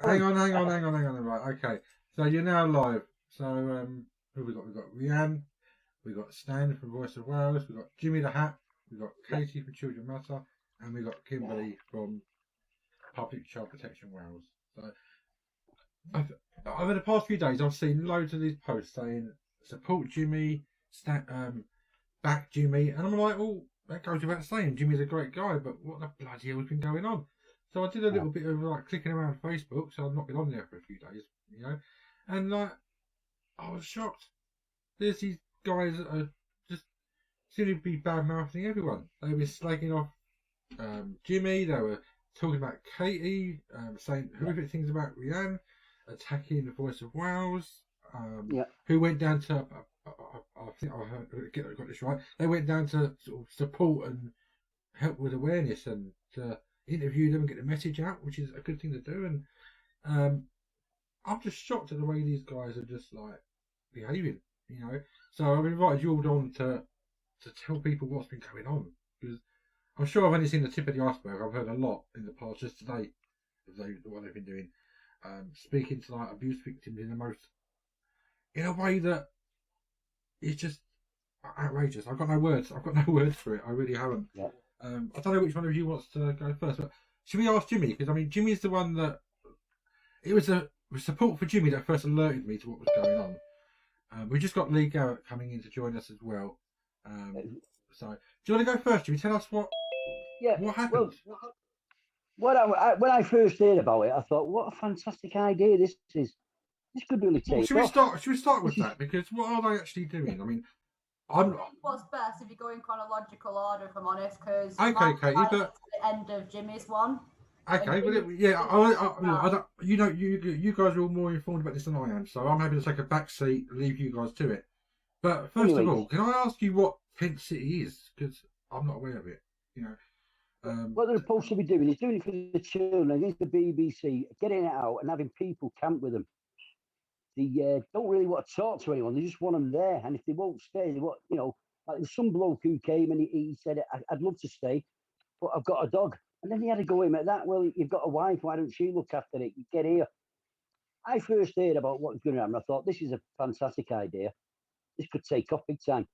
Hang on. Right, okay. So you're now live. So who we got? We got Rianne. We got Stan from Voice of Wales. We got Jimmy the Hat. We got Yeah. Katie from Children Matter, and we got Kimberly from Public Child Protection Wales. So over the past few days, I've seen loads of these posts saying support Jimmy, back Jimmy, and I'm like, oh, that goes without saying. Jimmy's a great guy, but what the bloody hell has been going on? So I did a little bit of like clicking around Facebook, so I've not been on there for a few days, and like I was shocked. There's these guys that are just seem to be bad mouthing everyone. They were slagging off Jimmy. They were talking about Katie, saying horrific things about Rianne, attacking the Voice of Wales, who went down to. I think I got this right. They went down to sort of support and help with awareness and to interview them and get the message out, which is a good thing to do. And I'm just shocked at the way these guys are just like behaving, So I've invited you all on to tell people what's been going on, because I'm sure I've only seen the tip of the iceberg. I've heard a lot in the past, just today, of what they've been doing, speaking to like abuse victims in a way that is just outrageous. I've got no words. I've got no words for it. I really haven't. Yeah. I don't know which one of you wants to go first, but should we ask Jimmy? Because I mean, Jimmy's the one that it was support for Jimmy that first alerted me to what was going on. We just got Lee Garrett coming in to join us as well. So, do you want to go first, Jimmy? Tell us what happened. Well, when I first heard about it, I thought, what a fantastic idea this is. This could really take off. Should we start with that? Because what are they actually doing? I mean, I think what's best if you go in chronological order, if I'm honest, because okay, Katie, but the end of Jimmy's one. Okay, well, yeah, I don't. You guys are all more informed about this than I am, so I'm happy to take a back seat, leave you guys to it. But first of all, can I ask you what Tent City is? Because I'm not aware of it. What they're supposed to be doing is doing it for the children against the BBC, getting it out and having people camp with them. They don't really want to talk to anyone. They just want them there. And if they won't stay, they want, like there's some bloke who came and he said, I'd love to stay, but I've got a dog. And then he had to go in at that. Well, you've got a wife. Why don't she look after it? You get here. I first heard about what was going to happen. I thought, this is a fantastic idea. This could take off big time.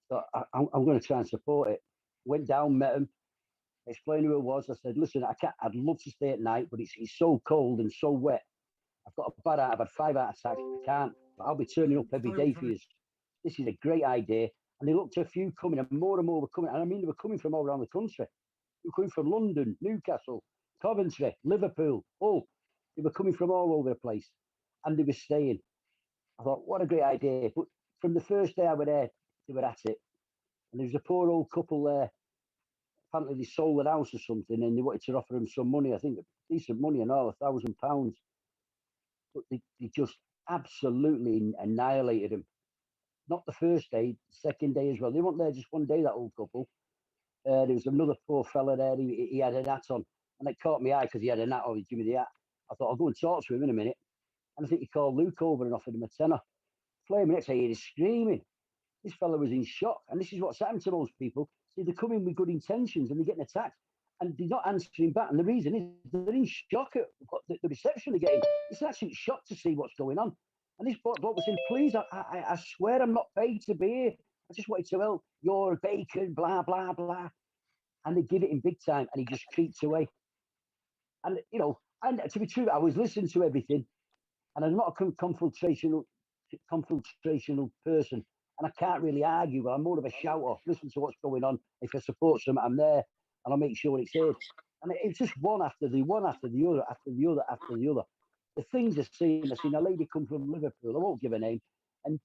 So I'm going to try and support it. Went down, met him, explained who it was. I said, listen, I'd love to stay at night, but it's so cold and so wet. I've got a bad heart. I've had 5 heart attacks. I can't. But I'll be turning up every day for you. This is a great idea. And they looked at a few coming, and more were coming. And I mean, they were coming from all around the country. They were coming from London, Newcastle, Coventry, Liverpool, Hull. They were coming from all over the place. And they were staying. I thought, what a great idea. But from the first day I was there, they were at it. And there was a poor old couple there. Apparently they sold their house or something, and they wanted to offer them some money. I think decent money and all, £1,000. But they just absolutely annihilated him. Not the first day, the second day as well. They weren't there just one day, that old couple. There was another poor fella there. He had a hat on, and it caught my eye because he had a hat on. Jimmy the hat. I thought I'll go and talk to him in a minute. And I think he called Luke over and offered him a tenner. Flaming next day, he was screaming. This fella was in shock, and this is what's happened to most people. See, they come in with good intentions and they're getting attacked, and they're not answering back. And the reason is they're in shock at what the reception they're getting. It's an absolute shock to see what's going on. And this bloke was saying, please, I swear I'm not paid to be here. I just wanted to help. You're bacon, blah, blah, blah. And they give it in big time, and he just creeps away. And, and to be true, I was listening to everything, and I'm not a confrontational person, and I can't really argue, but I'm more of a shout-off. Listen to what's going on. If I support something, I'm there, and I'll make sure it's heard. And it's just one after the other, after the other, after the other. The things I've seen a lady come from Liverpool, I won't give her name, and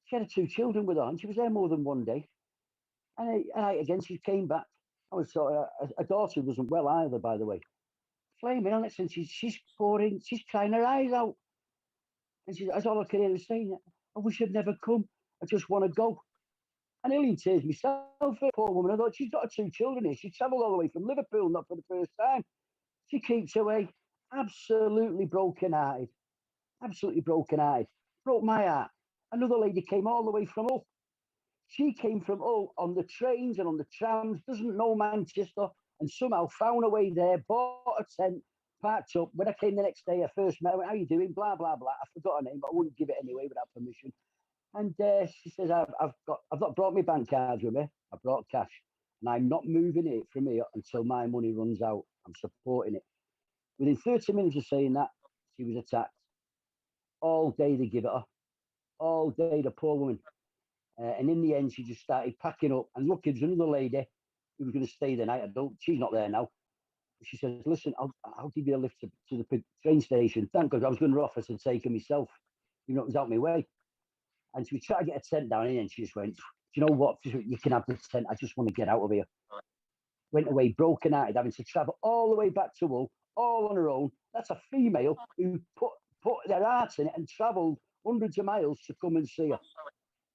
she had 2 children with her, and she was there more than one day. And again, she came back. I was her daughter wasn't well either, by the way. Flaming on it, and she's pouring, she's crying her eyes out. And that's all I could hear her saying. I wish I'd never come. I just want to go. And nearly in tears myself, poor woman. I thought, she's got 2 children here. She travelled all the way from Liverpool, not for the first time. She keeps away, absolutely broken-hearted. Absolutely broken-hearted. Broke my heart. Another lady came all the way from Hull. She came from Hull on the trains and on the trams, doesn't know Manchester, and somehow found a way there, bought a tent, Parked up. When I came the next day, I first met her. How you doing? Blah blah blah. I forgot her name, but I wouldn't give it anyway without permission. And she says, I've not brought my bank cards with me. I brought cash, and I'm not moving it from here until my money runs out. I'm supporting it. Within 30 minutes of saying that, she was attacked. All day they give it her. All day, the poor woman. And in the end, she just started packing up. And look, there's another lady who was going to stay the night. She's not there now. She says, listen, I'll give you a lift to the train station. Thank God I was going to offer to take her myself. You know, it was out my way. And she was trying to get a tent down in, and she just went, do you know what? You can have this tent. I just want to get out of here. Went away broken hearted, having to travel all the way back to Hull, all on her own. That's a female who put their heart in it and travelled hundreds of miles to come and see her.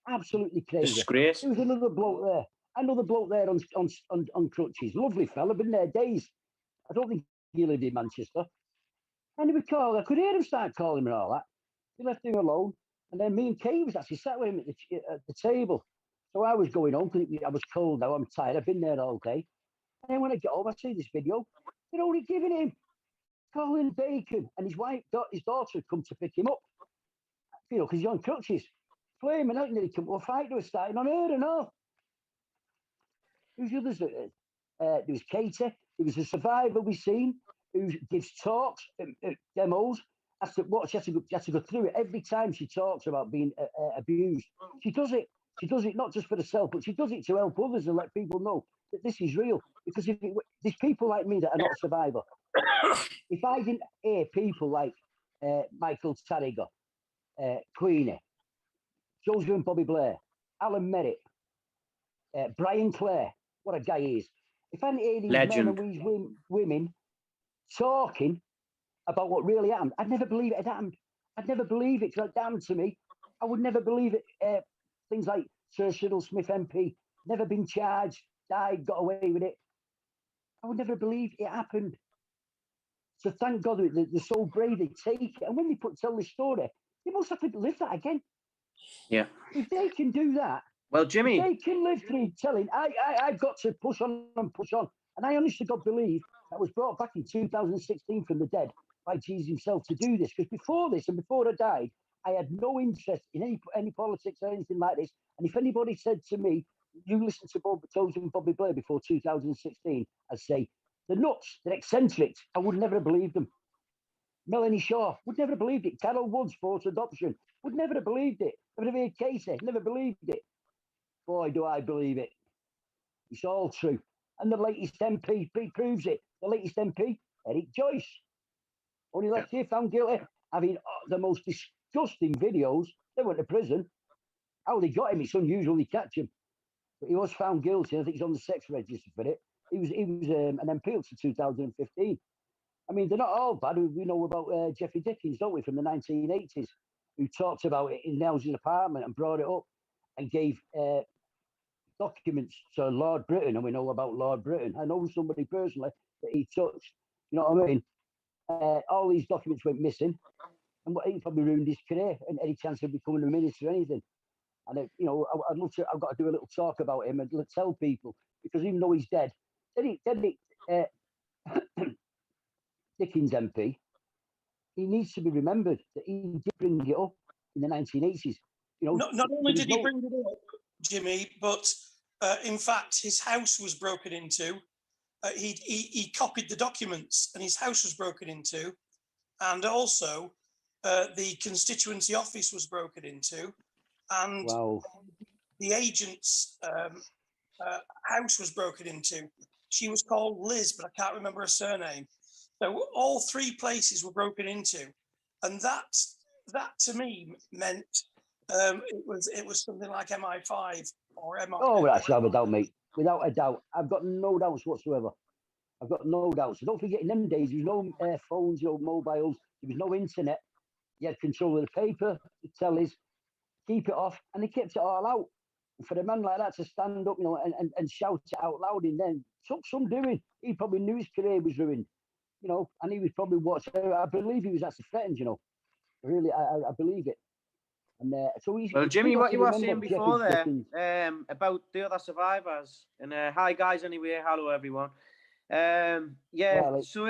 Absolutely crazy. Disgrace. There was another bloke there on crutches. Lovely fella, been there days. I don't think he lived in Manchester. And he would call her. I could hear him start calling her and all that. He left him alone. And then me and Kay was actually sat with him at the table. So I was going home because I was cold now. I'm tired. I've been there all day. And then when I get home, I see this video. They're only giving him Colin Bacon, and his daughter had come to pick him up. You know, because he's on crutches. Flaming out, and they come to a fight. They were starting on her and all. Who's the others? There was Katie. There was a survivor we seen who gives talks, demos. She has to go through it every time she talks about being abused. She does it. She does it not just for herself, but she does it to help others and let people know that this is real. Because there's people like me that are not a survivor. If I didn't hear people like Michael Tarriger, Queenie, Joseph and Bobby Blair, Alan Merritt, Brian Clare, what a guy he is. If I didn't hear these men and these women talking about what really happened, I'd never believe it had happened. I'd never believe it because it happened to me. I would never believe it. Things like Sir Cyril Smith MP, never been charged, died, got away with it. I would never believe it happened. So thank God they're so brave, they take it. And when they tell the story, they must have to live that again. Yeah. If they can do that, well, Jimmy, they can live through telling, I've got to push on and push on. And I honestly God believe that was brought back in 2016 from the dead by Jesus himself to do this. Because before this and before I died, I had no interest in any politics or anything like this. And if anybody said to me, you listen to Joseph and Bobby Blair before 2016, I'd say, they're nuts, they're eccentrics. I would never have believed them. Melanie Shaw would never have believed it. Carol Woods, forced adoption, would never have believed it. I would have heard Casey, never believed it. Boy, do I believe it. It's all true. And the latest MP proves it. The latest MP, Eric Joyce. Only last year found guilty. Having the most disgusting videos. They went to prison. How they got him, it's unusual they catch him. But he was found guilty. I think he's on the sex register for it. He was an MP up to 2015. I mean, they're not all bad. We know about Jeffrey Dickens, don't we, from the 1980s, who talked about it in Nelson's apartment and brought it up and gave documents to Lord Britain, and we know about Lord Britain. I know somebody personally that he touched. You know what I mean? All these documents went missing, and he probably ruined his career and any chance of becoming a minister or anything. And you know, I'd love to. I've got to do a little talk about him and tell people, because even though he's dead, Dickens MP, he needs to be remembered that he did bring it up in the 1980s. You know, not only did he bring it up, Jimmy, but in fact, his house was broken into. He copied the documents, and his house was broken into, and also the constituency office was broken into, and the agent's house was broken into. She was called Liz, but I can't remember her surname. So all three places were broken into, and that to me meant it was something like MI5 or MI. Oh, without a doubt, mate. Without a doubt, I've got no doubts whatsoever. I've got no doubts. So don't forget, in them days, there was no phones, no mobiles, there was no internet. You had control of the paper, the tellies, keep it off, and they kept it all out. And for a man like that to stand up, you know, and shout it out loud, and then took some doing. He probably knew his career was ruined, you know, and he was probably watching. I believe he was actually threatened, you know. Really, I believe it. And so he's. Well, Jimmy, what you were saying before there Dickens. about the other survivors, and hi guys, anyway, hello everyone. Yeah. Well, So,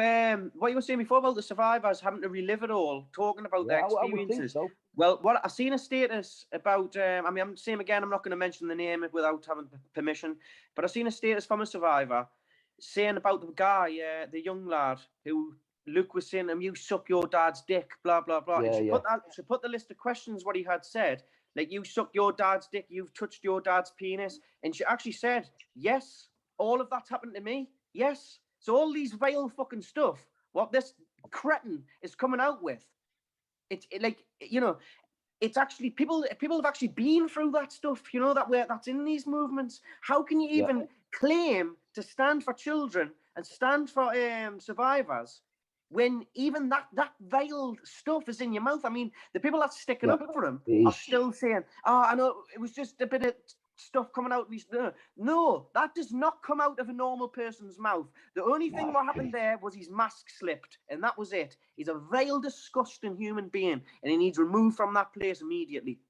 what you were saying before about the survivors having to relive it all, talking about their I would think experiences. so. Well, what I seen a status about. I mean, I'm saying again. I'm not going to mention the name without having permission. But I seen a status from a survivor saying about the guy, the young lad who Luke was saying to him, "You suck your dad's dick," blah blah blah. Yeah, and she put the list of questions what he had said, like "You suck your dad's dick," "You've touched your dad's penis," and she actually said, "Yes, all of that's happened to me." Yes. So all these vile fucking stuff, what this cretin is coming out with, it's it's actually people have actually been through that stuff, that's in these movements. How can you even claim to stand for children and stand for survivors when even that vile stuff is in your mouth? I mean, the people that's sticking up for them are still saying, "Oh, I know it was just a bit of stuff coming out of these." No, that does not come out of a normal person's mouth. The only thing what happened there was his mask slipped, and that was it. He's a vile, disgusting human being, and he needs removed from that place immediately.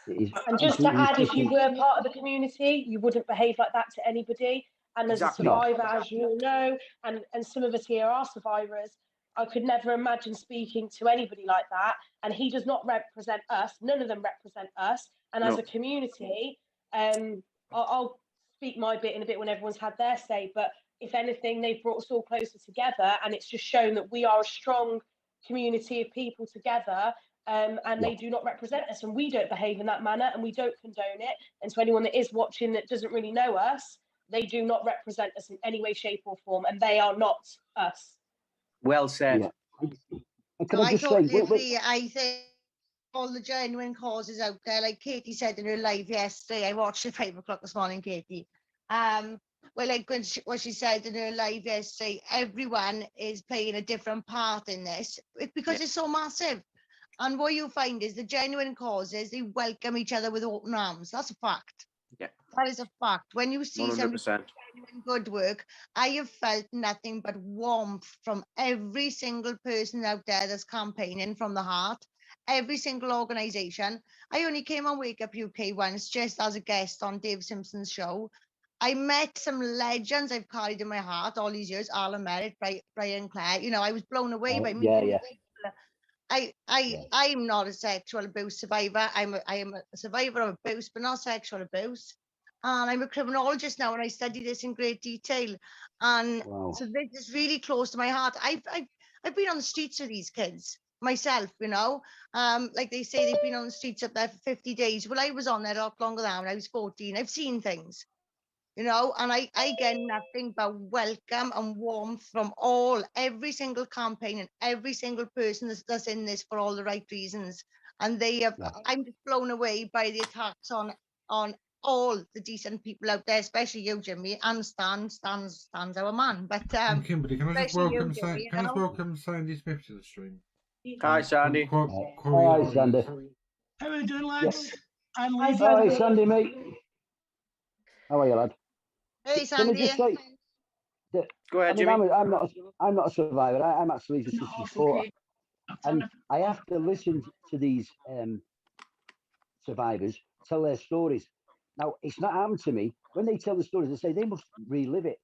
And just to add, if you were part of the community, you wouldn't behave like that to anybody. And as a survivor, as you all know, and some of us here are survivors, I could never imagine speaking to anybody like that. And he does not represent us. None of them represent us. And as a community, I'll speak my bit in a bit when everyone's had their say. But if anything, they've brought us all closer together. And it's just shown that we are a strong community of people together. And they do not represent us, and we don't behave in that manner, and we don't condone it. And to anyone that is watching that doesn't really know us, they do not represent us in any way, shape, or form, and they are not us. Well said. So I totally agree. I think all the genuine causes out there, like Katie said in her live yesterday, I watched at 5 o'clock this morning, Katie. Well, like what she said in her live yesterday, everyone is playing a different part in this because it's so massive. And what you find is the genuine causes, they welcome each other with open arms. That's a fact. Yeah. That is a fact. When you see 100%. some genuine good work, I have felt nothing but warmth from every single person out there that's campaigning from the heart, every single organisation. I only came on Wake Up UK once, just as a guest on Dave Simpson's show. I met some legends I've carried in my heart all these years, Alan Merritt, Brian Clare. I was blown away by me. I'm not a sexual abuse survivor. I am a survivor of abuse, but not sexual abuse. And I'm a criminologist now, and I study this in great detail. And so this is really close to my heart. I've been on the streets with these kids myself, like they say they've been on the streets up there for 50 days. Well, I was on there a lot longer than when I was 14. I've seen things. And I get nothing but welcome and warmth from every single campaign and every single person that's in this for all the right reasons. And I'm just blown away by the attacks on all the decent people out there, especially you, Jimmy, and Stan's our man. But Kimberly, can I just welcome Sandy Smith to the stream? Hi, Sandy. Hi, Sandy. How are you doing, lads? Hi, Sandy, mate. How are you, lad? Hey, Sandy. Go ahead, Jimmy. I'm not a survivor. I'm actually just a supporter. And I have to listen to these survivors tell their stories. Now, it's not happened to me. When they tell the stories, they say they must relive it.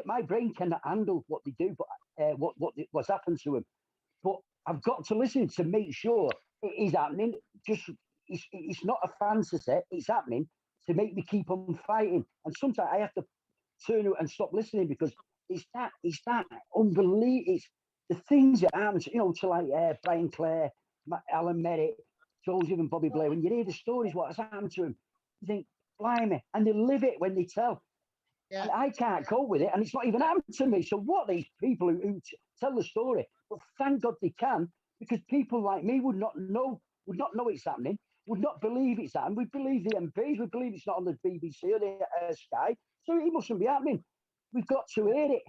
My brain cannot handle what they do, but what's happened to them. But I've got to listen to make sure it is happening. It's not a fantasy. It's happening to make me keep on fighting. And sometimes I have to turn and stop listening because it's that unbelievable. It's the things that happen, to like Brian Clare, Alan Merritt, Joseph and Bobby Blair. When you hear the stories, what has happened to them, you think, blimey, and they live it when they tell. Yeah. And I can't cope with it, and it's not even happened to me. So what these people who tell the story, but thank God they can, because people like me would not know it's happening, would not believe it's happening. We believe the MPs, we believe it's not on the BBC or the Sky, so it mustn't be happening. We've got to hear it.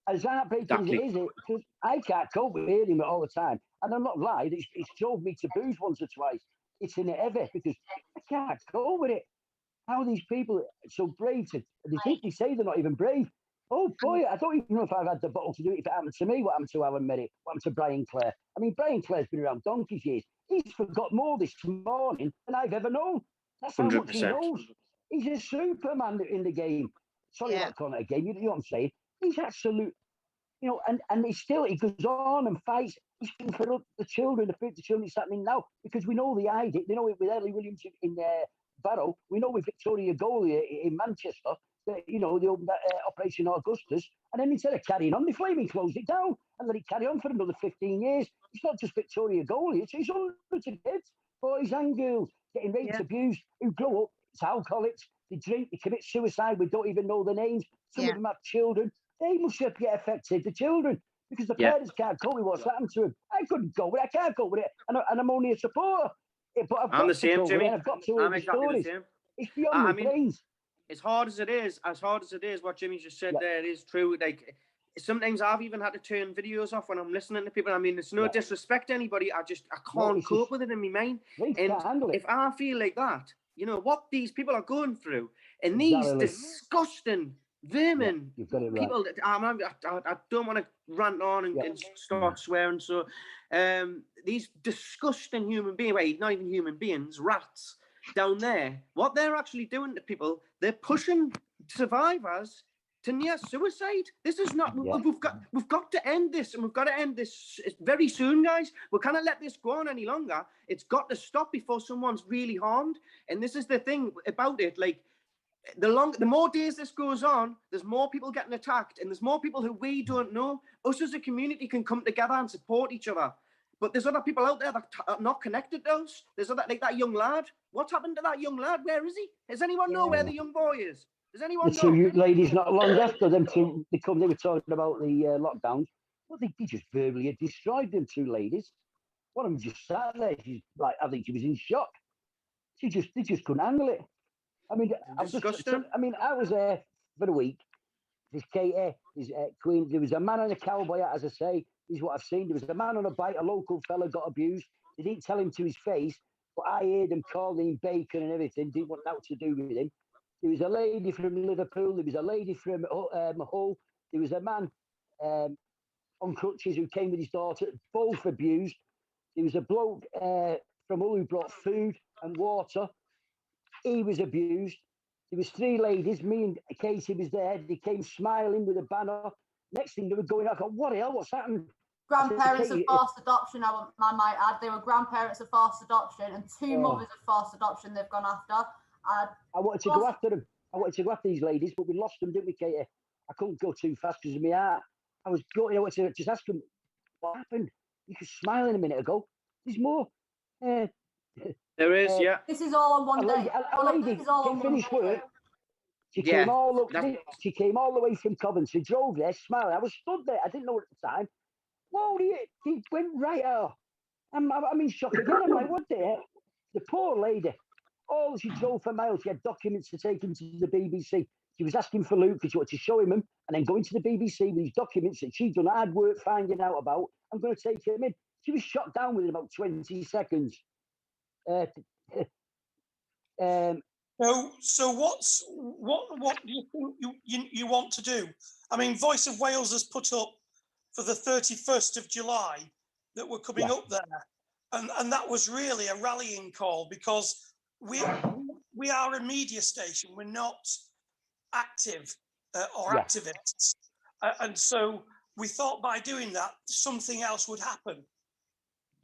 As heartbreaking as it is, because I can't cope with hearing it all the time. And I'm not lying, it's drove me to booze once or twice. It's in it ever, because I can't cope with it. How are these people are so brave they say they're not even brave. Oh boy, I don't even know if I've had the bottle to do it if it happened to me. What happened to Alan Merritt? What happened to Brian Clare? I mean, Brian Clare's been around donkey's years. He's forgot more this morning than I've ever known. That's how 100%. Much he knows. He's a superman in the game. Sorry about calling it a game. You know what I'm saying? He's absolute, you know, and he goes on and fights. He's fighting for the children, the children it's happening now, because we know they hide it. They know it with Ellie Williams in Barrow. We know with Victoria Goalie in Manchester, that, you know, the Operation Augustus. And then instead of carrying on, they flaming closed it down and let it carry on for another 15 years. It's not just Victoria Goalie, it's hundreds of kids, boys and girls, getting raped, abused, who grow up, it's alcoholics, they drink, they commit suicide, we don't even know their names. Some of them have children. They must get affected, the children, because the parents can't cope with what's happened to them. I couldn't go with it, I can't go with it, and I'm only a supporter. But I'm the same, Jimmy. I've got to hear the stories. It's beyond my brains. As hard as it is, what Jimmy just said there is true. Like, sometimes I've even had to turn videos off when I'm listening to people. I mean, it's no disrespect to anybody. I can't cope with it in my mind. And if I feel like that, you know, what these people are going through, and these disgusting vermin people, I don't want to rant on and start swearing. So these disgusting human beings, well, not even human beings, rats, down there, what they're actually doing to people, they're pushing survivors to near suicide. This is not. We've got to end this, and we've got to end this very soon, guys. We can't let this go on any longer. It's got to stop before someone's really harmed. And this is the thing about it. Like, the more days this goes on, there's more people getting attacked, and there's more people who we don't know. Us as a community can come together and support each other. But there's other people out there that are not connected to us. There's other, like that young lad. What's happened to that young lad? Where is he? Does anyone know where the young boy is? Does anyone know? The two ladies not long after them two, they were talking about the lockdowns. Well, they just verbally destroyed them two ladies. One of them just sat there. She's like, I think she was in shock. They just couldn't handle it. I mean, I was there for a week. There's Katie, there's Queen. There was a man on a cowboy hat, as I say. This is what I've seen. There was a man on a bike, a local fella got abused. They didn't tell him to his face, but I heard them calling him bacon and everything. Didn't want nothing to do with him. There was a lady from Liverpool. There was a lady from Hull. There was a man on crutches who came with his daughter, both abused. There was a bloke from Hull who brought food and water. He was abused. There was three ladies. Me and Casey was there. They came smiling with a banner. Next thing they were going, I go, what the hell? What's happened? Grandparents of forced adoption, I might add. They were grandparents of forced adoption, and two mothers of forced adoption they've gone after. I wanted to go after them. I wanted to go after these ladies, but we lost them, didn't we, Katie? I couldn't go too fast because of my heart. I was going, I wanted to just ask them, what happened? You could smile in a minute ago. There's more. There is, yeah. This is all on one day. A lady finished work. She came all the way from Coventry, drove there, smiling. I was stood there. I didn't know at the time. Whoa, he went right out. I'm in shock again. I'm like, what the heck? The poor lady. Oh, she drove for miles. She had documents to take him to the BBC. She was asking for Luke because she wanted to show him and then going to the BBC with his documents that she'd done hard work finding out about. I'm going to take him in. She was shot down within about 20 seconds. So what do you think you want to do? I mean, Voice of Wales has put up for the 31st of July that we're coming up there, and that was really a rallying call because we are a media station. We're not active or activists, and so we thought by doing that something else would happen.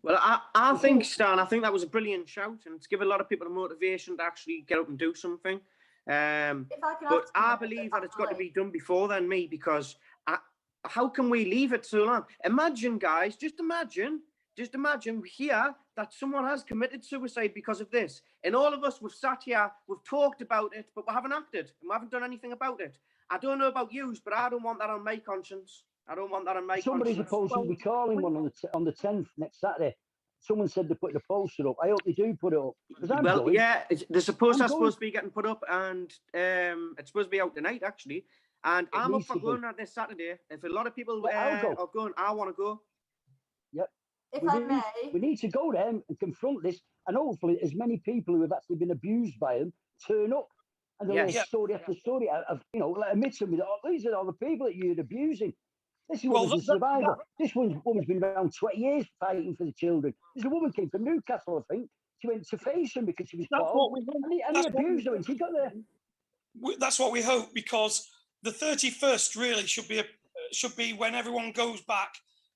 Well, I think, Stan, I think that was a brilliant shout, and it's given a lot of people the motivation to actually get up and do something. But I believe that it's got to be done before then, because how can we leave it so long? Imagine, guys, just imagine here that someone has committed suicide because of this. And all of us, we've sat here, we've talked about it, but we haven't acted, and we haven't done anything about it. I don't know about you, but I don't want that on my conscience. I don't want that on my Somebody's conscience. supposed to be calling one on the 10th next Saturday. Someone said they're putting a poster up. I hope they do put it up. Well, yeah, they're supposed to be getting put up, and it's supposed to be out tonight, actually. And I'm up for going this Saturday. If a lot of people are going, I want to go. Yep. If we need to go there and confront this, and hopefully as many people who have actually been abused by them turn up. And they'll story after story of, admit them with these are all the people that you're abusing. This is a survivor. This woman's been around 20 years fighting for the children. There's a woman came from Newcastle, I think. She went to face him because she was caught. And he abused her and she got there. That's what we hope, because the 31st really should be when everyone goes back,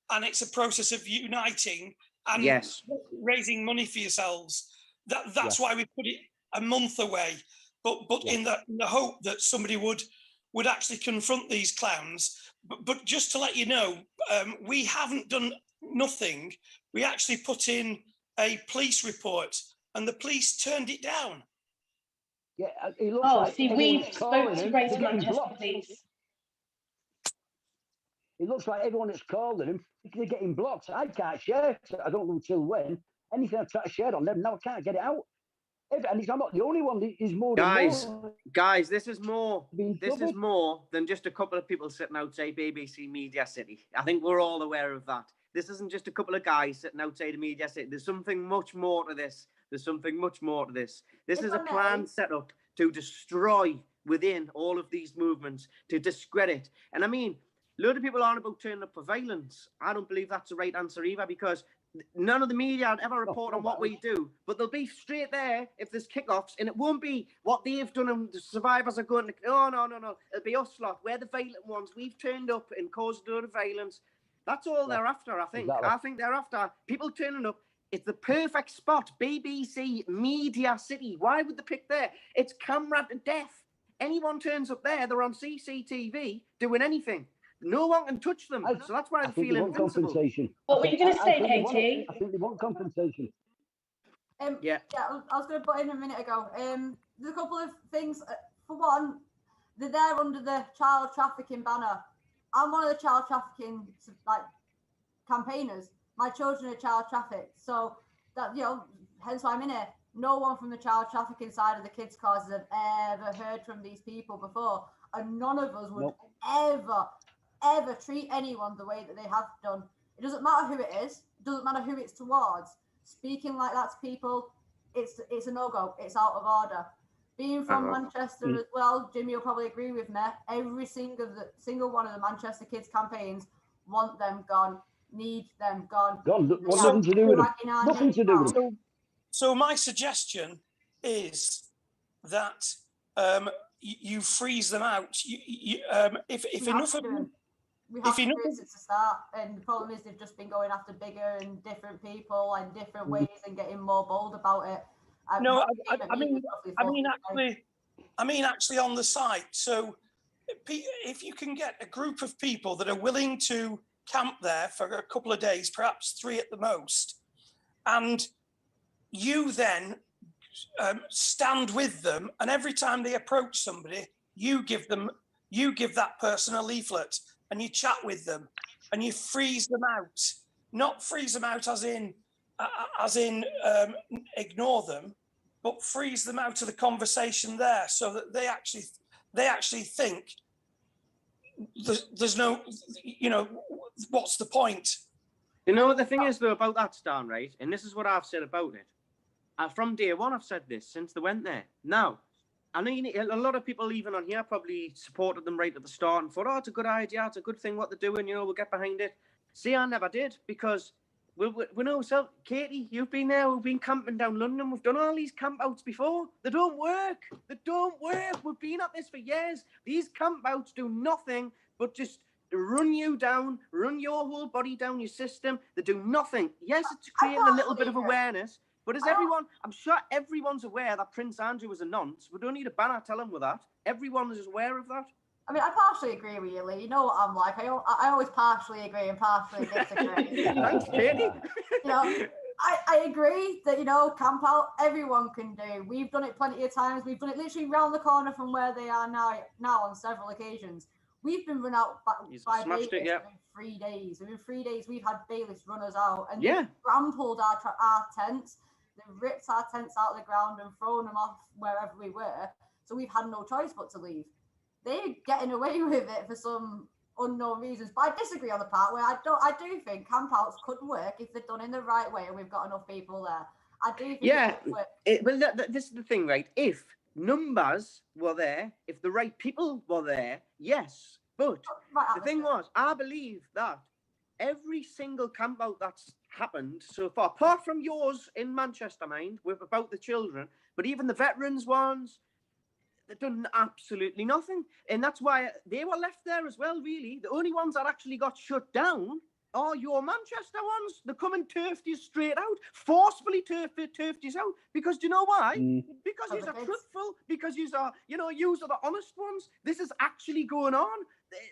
and it's a process of uniting and raising money for yourselves. That's why we put it a month away, but in the hope that somebody would actually confront these clowns. But just to let you know, we haven't done nothing. We actually put in a police report, and the police turned it down. Yeah, it looks like we've spoke to Greater Manchester Police. It looks like everyone that's calling them, they're getting blocked. I can't share. I don't know until when. Anything I try to share on them, now I can't get it out. And I'm not the only one. There's more. Guys, this is more. This is more than just a couple of people sitting outside BBC Media City. I think we're all aware of that. This isn't just a couple of guys sitting outside of Media City. There's something much more to this. This is a plan set up to destroy within all of these movements, to discredit. And I mean, a lot of people aren't about turning up for violence. I don't believe that's the right answer either, because none of the media ever report on what we do, but they'll be straight there if there's kickoffs, and it won't be what they've done and the survivors are going to, no. It'll be us lot. We're the violent ones. We've turned up and caused a lot of violence. That's all they're after, I think. Exactly. I think they're after people turning up. It's the perfect spot. BBC Media City. Why would they pick there? It's camera to death. Anyone turns up there, they're on CCTV doing anything. No one can touch them, so that's why they feel invincible. Compensation. What were you going to say, Katie? I think they want compensation. I was going to put in a minute ago. There's a couple of things. For one, they're there under the child trafficking banner. I'm one of the child trafficking campaigners. My children are child trafficked, so that hence why I'm in here. No one from the child trafficking side of the kids' causes have ever heard from these people before, and none of us would ever treat anyone the way that they have done. It doesn't matter who it is. It doesn't matter who it's towards. Speaking like that to people, it's a no-go. It's out of order. Being from Manchester as well, Jimmy will probably agree with me. Every single one of the Manchester Kids campaigns want them gone, need them gone. Nothing to do with them. Nothing to do with them. So my suggestion is that you freeze them out. If enough of them. We have to freeze it to start, and the problem is they've just been going after bigger and different people and different ways and getting more bold about it. I mean actually on the site. So if you can get a group of people that are willing to camp there for a couple of days, perhaps 3 at the most, and you then stand with them, and every time they approach somebody, you give that person a leaflet, and you chat with them, and you freeze them out. Not freeze them out as in ignore them, but freeze them out of the conversation there, so that they actually think there's no, what's the point? You know what the thing is though about that, Stan, right? And this is what I've said about it. From day one, I've said this since they went there. Now, I mean, a lot of people even on here probably supported them right at the start and thought, oh, it's a good idea, it's a good thing what they're doing, we'll get behind it. See, I never did, because we know, so Katie, you've been there, we've been camping down London, we've done all these camp outs before. They don't work. We've been at this for years. These camp outs do nothing but just run you down, run your whole body down, your system. They do nothing. Yes, it's creating a little bit of awareness. But I'm sure everyone's aware that Prince Andrew was a nonce. We don't need a banner telling with that. Everyone is aware of that. I mean, I partially agree with you, Lee. You know what I'm like. I always partially agree and partially disagree. Thanks, Katie. I agree that, camp out, everyone can do. We've done it plenty of times. We've done it literally round the corner from where they are now on several occasions. We've been run out by bailiffs within 3 days. Within 3 days, we've had bailiffs run us out. And they've trampled our tents. They've ripped our tents out of the ground and thrown them off wherever we were. So we've had no choice but to leave. They're getting away with it for some unknown reasons. But I disagree on the part where I do think camp outs could work if they're done in the right way and we've got enough people there. I do think it could work. This is the thing, right? If numbers were there, if the right people were there, yes. But the thing was, I believe that every single camp out that's happened so far, apart from yours in Manchester, mind, with about the children, but even the veterans ones, they've done absolutely nothing. And that's why they were left there as well, really. The only ones that actually got shut down are your Manchester ones. They come and turfed you straight out, forcefully turfed you out. Because do you know why? Because you're truthful, because you're are the honest ones. This is actually going on.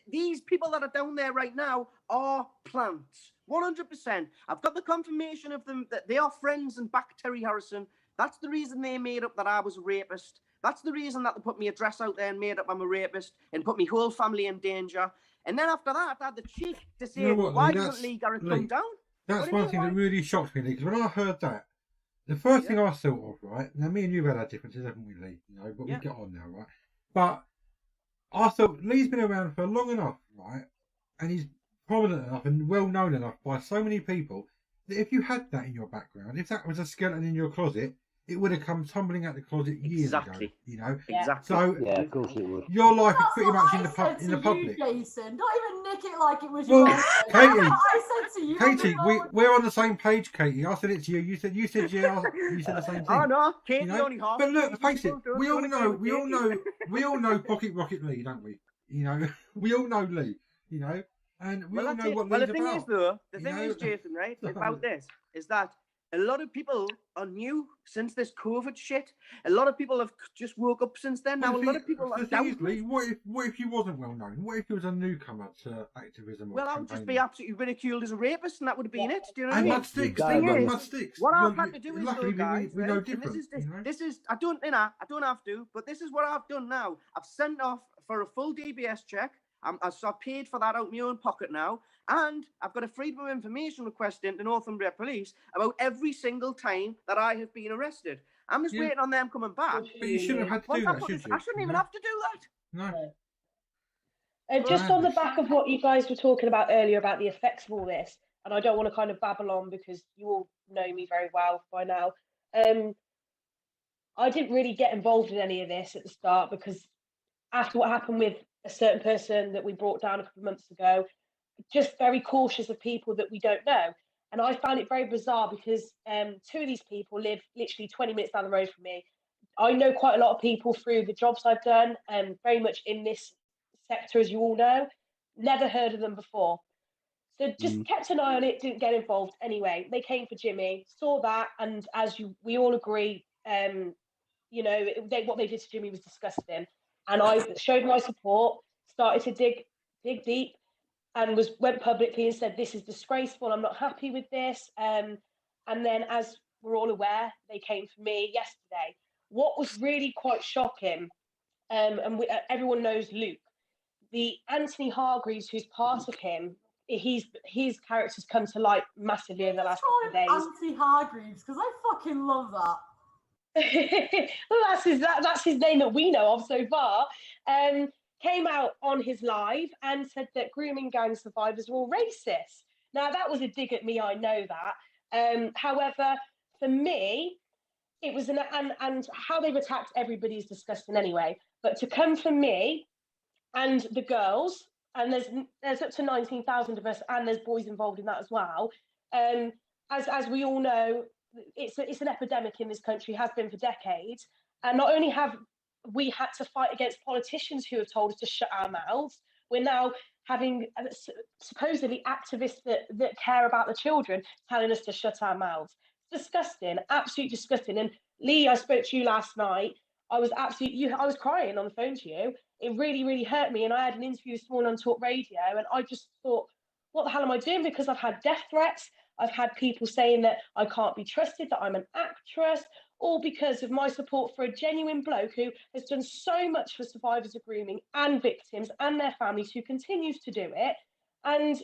These people that are down there right now are plants. 100%. I've got the confirmation of them that they are friends and back Terry Harrison. That's the reason they made up that I was a rapist. That's the reason that they put me address out there and made up I'm a rapist and put my whole family in danger. And then after that, I had the cheek to say, why doesn't Lee Garrett come down? That's one thing that really shocked me, Lee, because when I heard that, the first thing I thought of, right, now me and you have had our differences, haven't we, Lee? But we get on now, right? But I thought Lee's been around for long enough, right? And he's prominent enough and well known enough by so many people that if you had that in your background, if that was a skeleton in your closet, it would have come tumbling out the closet years ago. Exactly. So of course it would. your life is pretty much in the public. Jason, don't even nick it like it was Well, your Katie, I said to you. Katie, we're on the same page, Katie. I said it to you. You said yeah. You said the same thing. Oh no, Katie only half. But look, face it. We all know Pocket Rocket Lee, don't we? We all know Lee. And we all know what Lee's about. Well, the thing is, though, Jason, right, about this is that a lot of people are new since this COVID shit. A lot of people have just woke up since then. Now, a lot of people are doubting. Lee, what if you wasn't well known? What if you was a newcomer to activism? Well, I would just be absolutely ridiculed as a rapist, and that would have been it. Do you know what I mean? Mud sticks. What I've had to do is, luckily, guys, we know different. This is I don't have to, but this is what I've done now. I've sent off for a full DBS check. So I've paid for that out of my own pocket now. And I've got a freedom of information request into Northumbria Police about every single time that I have been arrested. I'm just waiting on them coming back. But you shouldn't have had to do that, should you? I shouldn't even have to do that. No. Just on the back of what you guys were talking about earlier about the effects of all this, and I don't want to kind of babble on because you all know me very well by now. I didn't really get involved in any of this at the start because after what happened with a certain person that we brought down a couple of months ago, just very cautious of people that we don't know. And I found it very bizarre because two of these people live literally 20 minutes down the road from me. I know quite a lot of people through the jobs I've done and very much in this sector, as you all know. Never heard of them before. So just kept an eye on it, didn't get involved. Anyway, they came for Jimmy, saw that, and we all agree, what they did to Jimmy was disgusting. And I showed my support, started to dig deep, and went publicly and said, this is disgraceful, I'm not happy with this. And then, as we're all aware, they came for me yesterday. What was really quite shocking, everyone knows Luke, the Anthony Hargreaves, who's part of him, his character's come to light massively in the last couple of days. Anthony Hargreaves, because I fucking love that. Well, that's his name that we know of so far. Came out on his live and said that grooming gang survivors were all racist. Now, that was a dig at me, I know that. However, for me, it was and how they've attacked everybody is disgusting anyway. But to come from me and the girls, and there's up to 19,000 of us, and there's boys involved in that as well. As we all know, it's an epidemic in this country, has been for decades. And not only have we had to fight against politicians who have told us to shut our mouths, we're now having supposedly activists that care about the children telling us to shut our mouths. It's disgusting, absolutely disgusting. And Lee, I spoke to you last night. I was crying on the phone to you. It really, really hurt me. And I had an interview this morning on Talk Radio, and I just thought, what the hell am I doing? Because I've had death threats. I've had people saying that I can't be trusted, that I'm an actress, all because of my support for a genuine bloke who has done so much for survivors of grooming and victims and their families, who continues to do it. And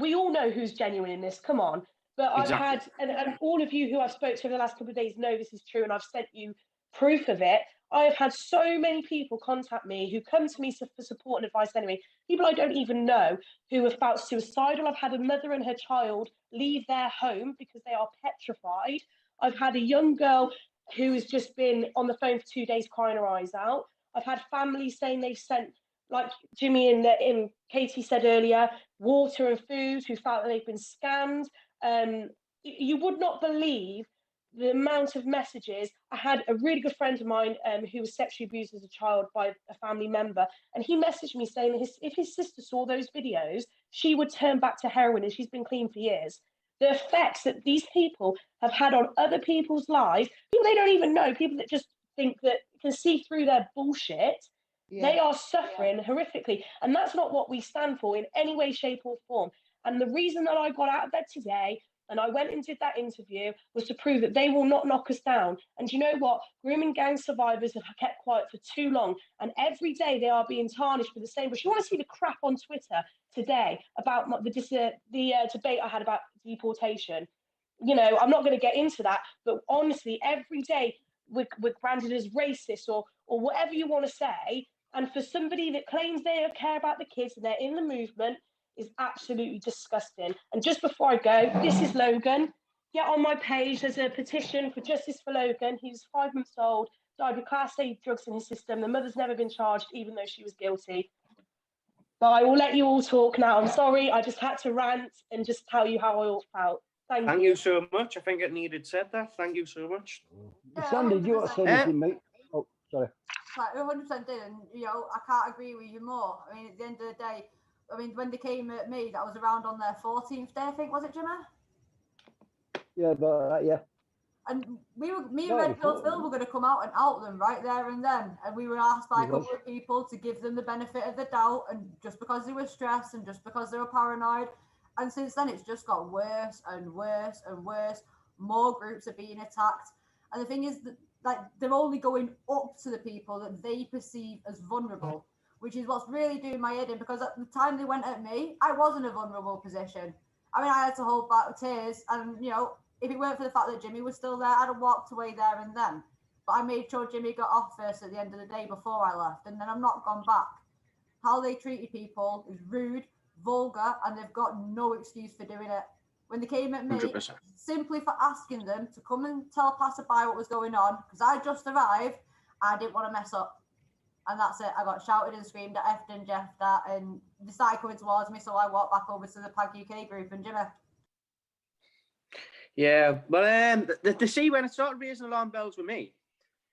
we all know who's genuine in this, come on. But I've had, and all of you who I've spoke to over the last couple of days know this is true, and I've sent you proof of it. I have had so many people contact me who come to me for support and advice anyway, people I don't even know, who have felt suicidal. I've had a mother and her child leave their home because they are petrified. I've had a young girl who has just been on the phone for 2 days crying her eyes out. I've had families saying they've sent, like Jimmy and Katie said earlier, water and food, who felt that they've been scammed. You would not believe the amount of messages. I had a really good friend of mine who was sexually abused as a child by a family member, and he messaged me saying that if his sister saw those videos, she would turn back to heroin, and she's been clean for years. The effects that these people have had on other people's lives, people they don't even know, people that just think that can see through their bullshit, they are suffering horrifically. And that's not what we stand for in any way, shape, or form. And the reason that I got out of bed today and I went and did that interview was to prove that they will not knock us down. And you know what? Grooming gang survivors have kept quiet for too long. And every day they are being tarnished for the same. But you want to see the crap on Twitter today about the debate I had about deportation. You know, I'm not going to get into that. But honestly, every day we're branded as racist or whatever you want to say. And for somebody that claims they care about the kids and they're in the movement, is absolutely disgusting. And just before I go, this is Logan. Get on my page. There's a petition for justice for Logan. He was 5 months old, died with Class A drugs in his system. The mother's never been charged, even though she was guilty. But I will let you all talk now. I'm sorry, I just had to rant and just tell you how I all felt. Thank you so much. I think it needed said that. Thank you so much. Sandy, do you want to say anything, mate? Oh, sorry. Like 100% did, and you know, I can't agree with you more. I mean, at the end of the day, I mean, when they came at me, that was around on their 14th day, I think, was it, Jimmy? Yeah, but yeah. And me and Redfield Phil were going to come out and out them right there and then. And we were asked by a couple of people to give them the benefit of the doubt, and just because they were stressed and just because they were paranoid. And since then, it's just got worse and worse and worse. More groups are being attacked. And the thing is that, like, they're only going up to the people that they perceive as vulnerable, which is what's really doing my head in, because at the time they went at me, I was in a vulnerable position. I mean, I had to hold back the tears, and, you know, if it weren't for the fact that Jimmy was still there, I'd have walked away there and then. But I made sure Jimmy got off first at the end of the day before I left, and then I've not gone back. How they treated people is rude, vulgar, and they've got no excuse for doing it. When they came at me, 100%. simply for asking them to come and tell a passerby what was going on, because I just arrived, I didn't want to mess up. And that's it. I got shouted and screamed at, effed and jeffed at, and they started coming towards me, so I walked back over to the PAG UK group and Jimmy. Yeah, but the see, when it started raising alarm bells with me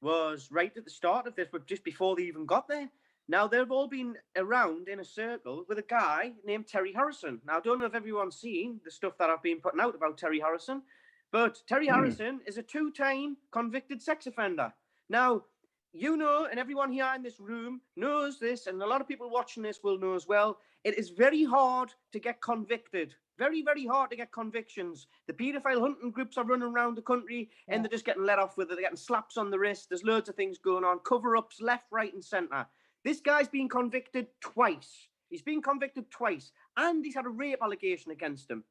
was right at the start of this, but just before they even got there. Now, they've all been around in a circle with a guy named Terry Harrison. Now, I don't know if everyone's seen the stuff that I've been putting out about Terry Harrison, but Terry Harrison is a 2-time convicted sex offender. Now, you know, and everyone here in this room knows this, and a lot of people watching this will know as well, it is very hard to get convicted. Very, very hard to get convictions. The paedophile hunting groups are running around the country and they're just getting let off with it. They're getting slaps on the wrist. There's loads of things going on. Cover-ups left, right, and centre. This guy's been convicted twice. He's been convicted twice. And he's had a rape allegation against him.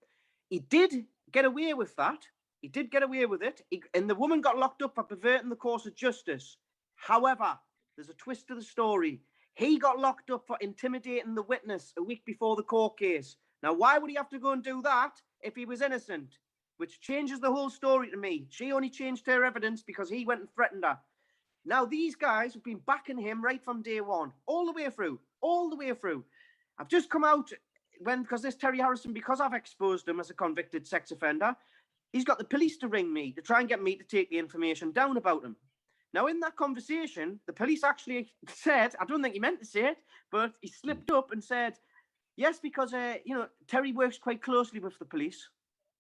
He did get away with that. He did get away with it. And the woman got locked up for perverting the course of justice. However, there's a twist to the story. He got locked up for intimidating the witness a week before the court case. Now, why would he have to go and do that if he was innocent? Which changes the whole story to me. She only changed her evidence because he went and threatened her. Now, these guys have been backing him right from day one, all the way through. I've just come out because this Terry Harrison, because I've exposed him as a convicted sex offender, he's got the police to ring me to try and get me to take the information down about him. Now, in that conversation, the police actually said, I don't think he meant to say it, but he slipped up and said, yes, because, Terry works quite closely with the police.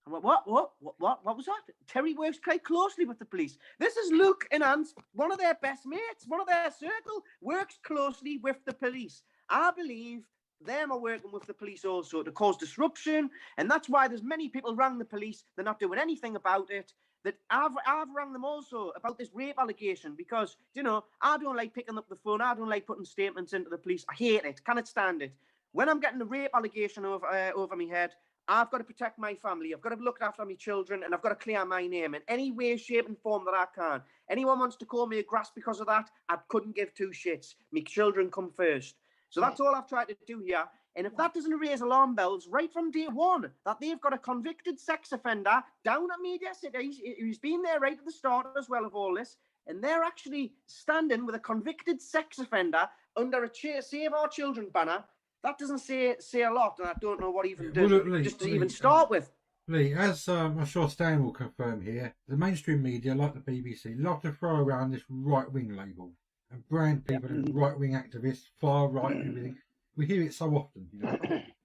I went, what was that? Terry works quite closely with the police. This is Luke and Ant, one of their best mates, one of their circle, works closely with the police. I believe them are working with the police also to cause disruption, and that's why there's many people rang the police. They're not doing anything about it. That I've rang them also about this rape allegation because, I don't like picking up the phone. I don't like putting statements into the police. I hate it. Cannot stand it. When I'm getting a rape allegation over my head, I've got to protect my family. I've got to look after my children, and I've got to clear my name in any way, shape, and form that I can. Anyone wants to call me a grass because of that, I couldn't give two shits. My children come first. So that's all I've tried to do here. And if that doesn't raise alarm bells right from day one, that they've got a convicted sex offender down at Media City, who's been there right at the start as well of all this, and they're actually standing with a convicted sex offender under a Save Our Children banner, that doesn't say a lot, and I don't know what even to even start with. Lee, as I'm sure Stan will confirm here, the mainstream media, like the BBC, love to throw around this right-wing label and brand people as right-wing activists, far right, everything. We hear it so often, you know.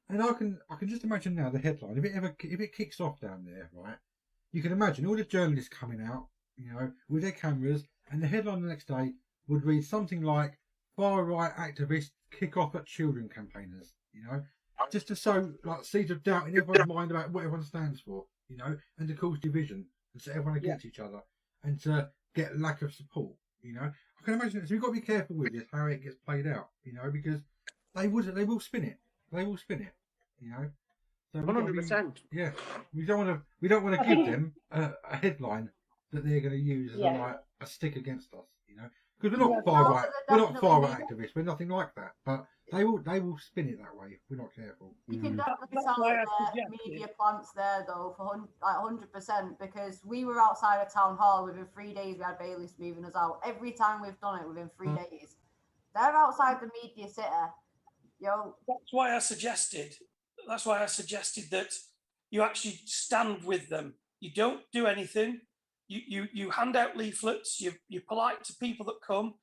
And I can just imagine now the headline. If it kicks off down there, right? You can imagine all the journalists coming out, you know, with their cameras, and the headline the next day would read something like "Far right activists kick off at children campaigners," you know, just to sow like seeds of doubt in everyone's mind about what everyone stands for, you know, and to cause division and set everyone against each other and to get lack of support, you know. I can imagine it. So we've got to be careful with this, how it gets played out, you know, because they will spin it. They will spin it, you know. So 100%. Yeah, we don't want to give them a headline that they're going to use as a stick against us, you know, because we're not far right. We're not far right activists. We're nothing like that. But they will spin it that way if we're not careful. You can definitely tell that their media plants there though for 100%, because we were outside of town hall within 3 days. We had bailiffs moving us out. Every time we've done it within 3 days, they're outside the media center. That's why I suggested that you actually stand with them. You don't do anything. You hand out leaflets. You're polite to people that come.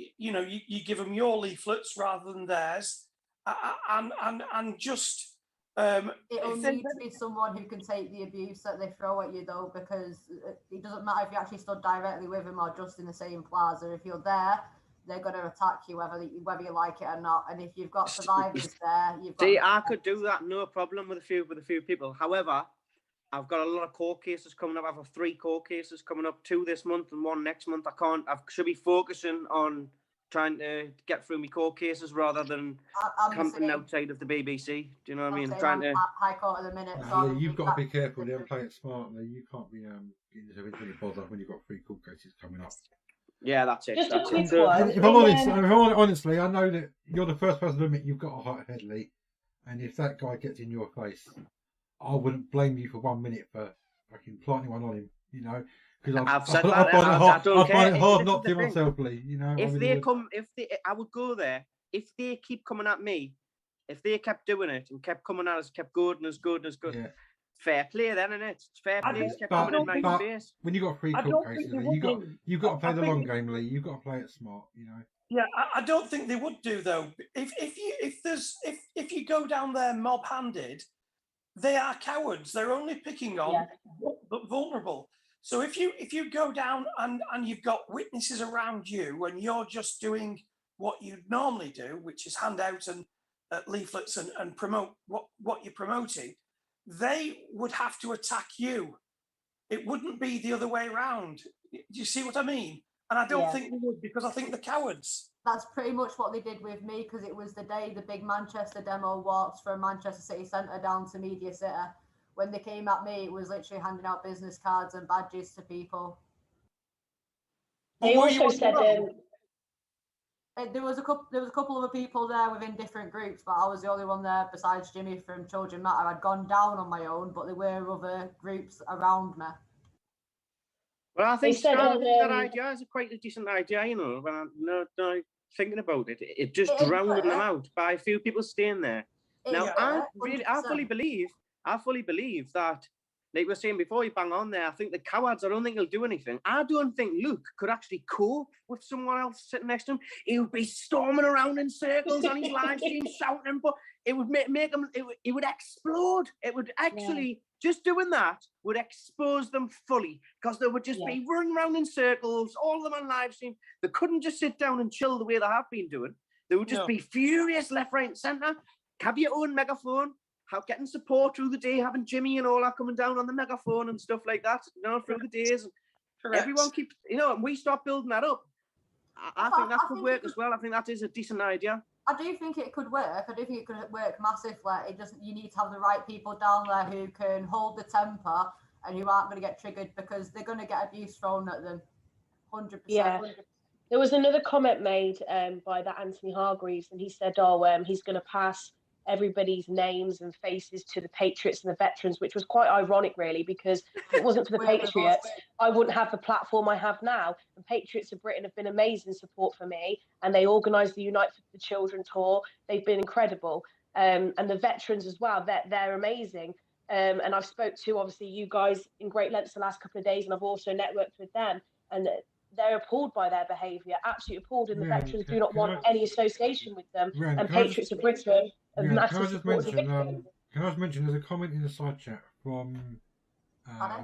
You give them your leaflets rather than theirs, and just. It'll need to be someone who can take the abuse that they throw at you, though, because it doesn't matter if you actually stood directly with them or just in the same plaza. If you're there, they're going to attack you whether you like it or not. And if you've got survivors there, I could do that no problem with a few people. However, I've got a lot of court cases coming up. I have 3 court cases coming up, 2 this month and 1 next month. I should be focusing on trying to get through my court cases rather than camping outside of the BBC. Do you know what I mean? I'm trying to High Court at the minute. So you've got to be careful. They play it smartly. You can't be getting yourself into any bother when you've got 3 court cases coming up. Yeah, that's it. Just that's a quick it. one. If I'm honestly, I know that you're the first person to admit you've got a hot head, Lee. And if that guy gets in your face, I wouldn't blame you for 1 minute for fucking planting one on him, you know. Because I find it hard not to myself, Lee. You know. I would go there. If they keep coming at me, if they kept doing it and kept coming at us, kept good. Yeah. Fair play then, innit? It's fair play. Kept coming in my face. When you got 3 court cases, you've got to play the long game, Lee. You've got to play it smart, you know. Yeah, I don't think they would do though. If you go down there mob-handed, they are cowards. They're only picking on the vulnerable. So if you go down and you've got witnesses around you and you're just doing what you normally do, which is hand out and leaflets and promote what you're promoting, they would have to attack you. It wouldn't be the other way around. Do you see what I mean? And I don't think they would, because I think they're cowards. That's pretty much what they did with me, because it was the day the big Manchester demo walked from Manchester City Centre down to Media City. When they came at me, it was literally handing out business cards and badges to people. They also said there was a couple of people there within different groups, but I was the only one there besides Jimmy from ChildrenMatter. I'd gone down on my own, but there were other groups around me. Well, I think that idea is quite a decent idea, you know. When I'm thinking about it, it just drowned them out by a few people staying there. Now, I fully believe that, like we were saying before, you bang on there. I think the cowards, I don't think he'll do anything. I don't think Luke could actually cope with someone else sitting next to him. He would be storming around in circles on his live stream, shouting, but it would make him, it would explode. It would actually, just doing that would expose them fully, because they would just be running around in circles, all of them on live stream. They couldn't just sit down and chill the way they have been doing. They would just be furious left, right, and centre. Have your own megaphone. Getting support through the day, having Jimmy and all that coming down on the megaphone and stuff like that, you know, through the days. Correct. Everyone keeps, you know, and we start building that up. I think that could work as well. I think that is a decent idea. I do think it could work. I do think it could work massively. You need to have the right people down there who can hold the temper and who aren't going to get triggered, because they're going to get abuse thrown at them. 100%. Yeah. There was another comment made by that Anthony Hargreaves, and he said, he's going to pass everybody's names and faces to the Patriots and the veterans, which was quite ironic, really, because if it wasn't for the Patriots, I wouldn't have the platform I have now. And Patriots of Britain have been amazing support for me, and they organised the Unite for the Children tour. They've been incredible. And the veterans as well, they're amazing. And I've spoke to, obviously, you guys in great lengths the last couple of days, and I've also networked with them, and they're appalled by their behaviour, absolutely appalled, and the veterans do not want any association with them. And Patriots of Britain are massive supporters of victims. Can I just mention, there's a comment in the side chat from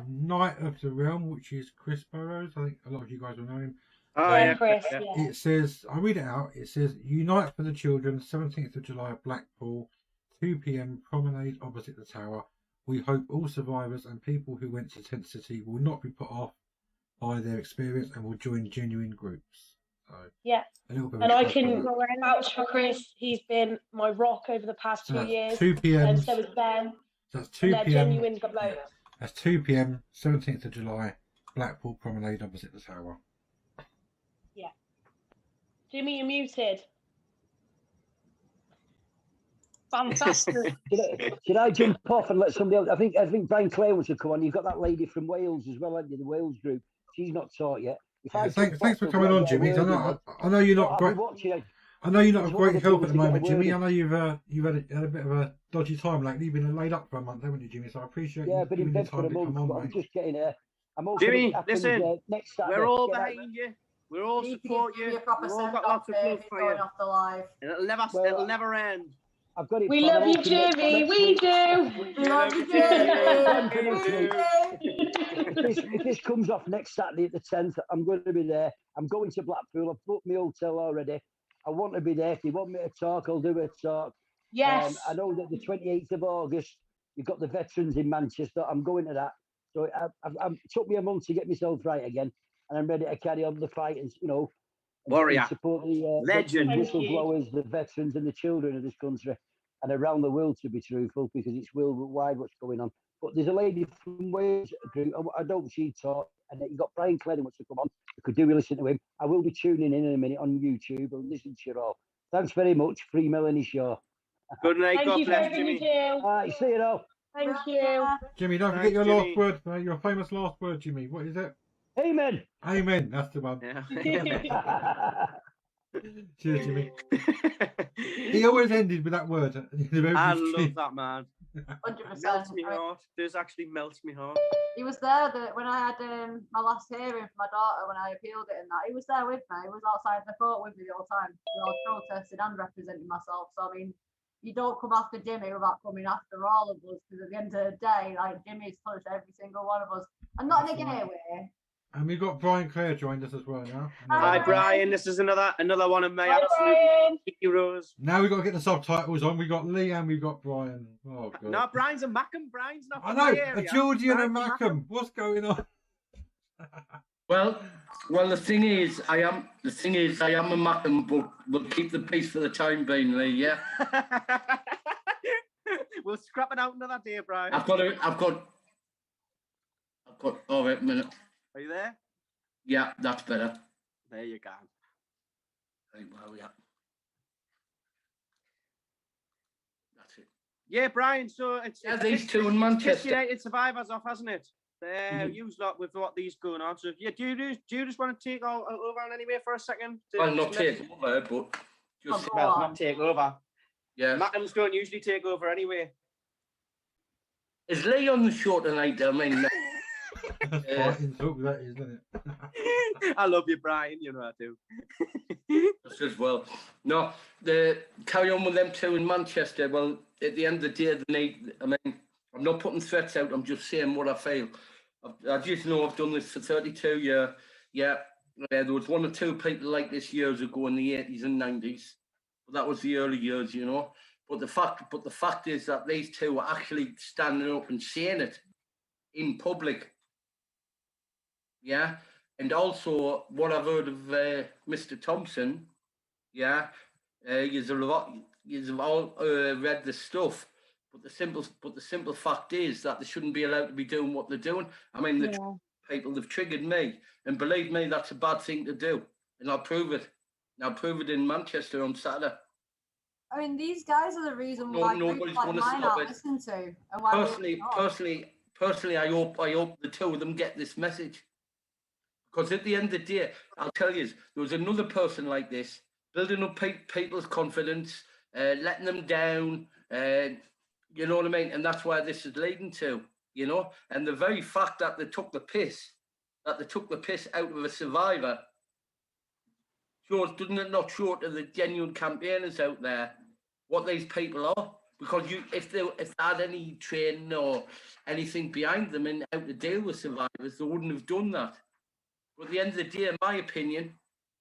Knight of the Realm, which is Chris Burrows. I think a lot of you guys will know him. Chris, It says, I'll read it out. It says, Unite for the Children, 17th of July, Blackpool, 2 p.m, promenade opposite the tower. We hope all survivors and people who went to Tent City will not be put off by their experience and will join genuine groups. So, and I can vouch for Chris. He's been my rock over the past 2 years. 2 p.m. And so is Ben. That's 2 p.m. Genuine blokes. That's 2 p.m, 17th of July, Blackpool promenade opposite the tower. Yeah. Jimmy, you're muted. Fantastic. Should I jump off and let somebody else? I think Brian Clay wants to come on. You've got that lady from Wales as well, haven't you? The Wales group. She's not taught yet. Thanks for coming on, Jimmy. I know you're not great. I know you're not a great help at the moment, Jimmy. I know you've had a bit of a dodgy time lately. You've been laid up for a month, haven't you, Jimmy? So I appreciate you. Yeah, but in bed for a month. I'm just getting there. Jimmy, listen, we're all behind you. We're all support you. We've all got lots of love for you. And it'll never end. I've got it. We love you, Jimmy. We do. We love you, Jimmy. If this comes off next Saturday at the 10th, I'm going to be there. I'm going to Blackpool. I've booked my hotel already. I want to be there. If you want me to talk, I'll do a talk. Yes. I know that the 28th of August, you've got the veterans in Manchester. I'm going to that. So it took me a month to get myself right again, and I'm ready to carry on the fight and, Warrior, support the legend, the whistleblowers, the veterans, and the children of this country, and around the world, to be truthful, because it's worldwide what's going on. But there's a lady from Wales group. I don't she talk, and you've got Brian Cledden wants to come on. I could do we listen to him. I will be tuning in a minute on YouTube and listen to you all. Thanks very much, Free Melanie Shaw. Good night. Thank God bless, Jimmy. All right, see you all. Thank you. Jimmy, don't forget your last word, your famous last word, Jimmy. What is it? Amen. Amen. That's the one. Yeah. Cheers, Jimmy. He always ended with that word. I love that man. 100%. Melts me heart. Does actually melts me heart. He was there when I had my last hearing for my daughter when I appealed it and that. He was there with me. He was outside the court with me the whole time. I was protesting and representing myself. So I mean, you don't come after Jimmy without coming after all of us, because at the end of the day, like, Jimmy's touched every single one of us, and not in a gay way. And we've got Brian Clare joined us as well now. Hi, Brian. This is another one of my absolute heroes. Now we've got to get the subtitles on. We've got Lee and we've got Brian. Oh, God. No, Brian's a Mackham. Brian's not from I know, my area. a Geordie and a Mackham. What's going on? Well, the thing is, I am a Mackham, but we'll keep the peace for the time being, Lee, yeah? We'll scrap it out another day, Brian. I've got, oh, wait a minute. Are you there? Yeah, that's better. There you go. Right, well, yeah. That's it. Yeah, Brian, so it's these two in Manchester. United survivors off, hasn't it? Use lot with what these going on. So yeah, do you just want to take over on anyway for a second? Well, not take over, but just not take over. Yeah. Mackhams don't usually take over anyway. Is Lee on the show tonight? I mean, Fighting talk, that is, isn't it? I love you, Brian. You know I do. Just as well. No, carry on with them two in Manchester. Well, at the end of the day, they need. I mean, I'm not putting threats out. I'm just saying what I feel. I just know I've done this for 32 years. Yeah, there was one or two people like this years ago in the 80s and 90s. But that was the early years, you know. But the fact is that these two are actually standing up and saying it in public. Yeah, and also what I've heard of Mr. Thompson. Yeah, you've all read the stuff. But the simple fact is that they shouldn't be allowed to be doing what they're doing. I mean, the people have triggered me, and believe me, that's a bad thing to do. And I'll prove it. And I'll prove it in Manchester on Saturday. I mean, these guys are the reason why groups like mine aren't listened to. And why personally, I hope the two of them get this message. Because at the end of the day, I'll tell you, there was another person like this, building up people's confidence, letting them down. You know what I mean? And that's where this is leading to, you know? And the very fact that they took the piss out of a survivor, doesn't it not show to the genuine campaigners out there what these people are? Because if they had any training or anything behind them and how to deal with survivors, they wouldn't have done that. But at the end of the day, in my opinion,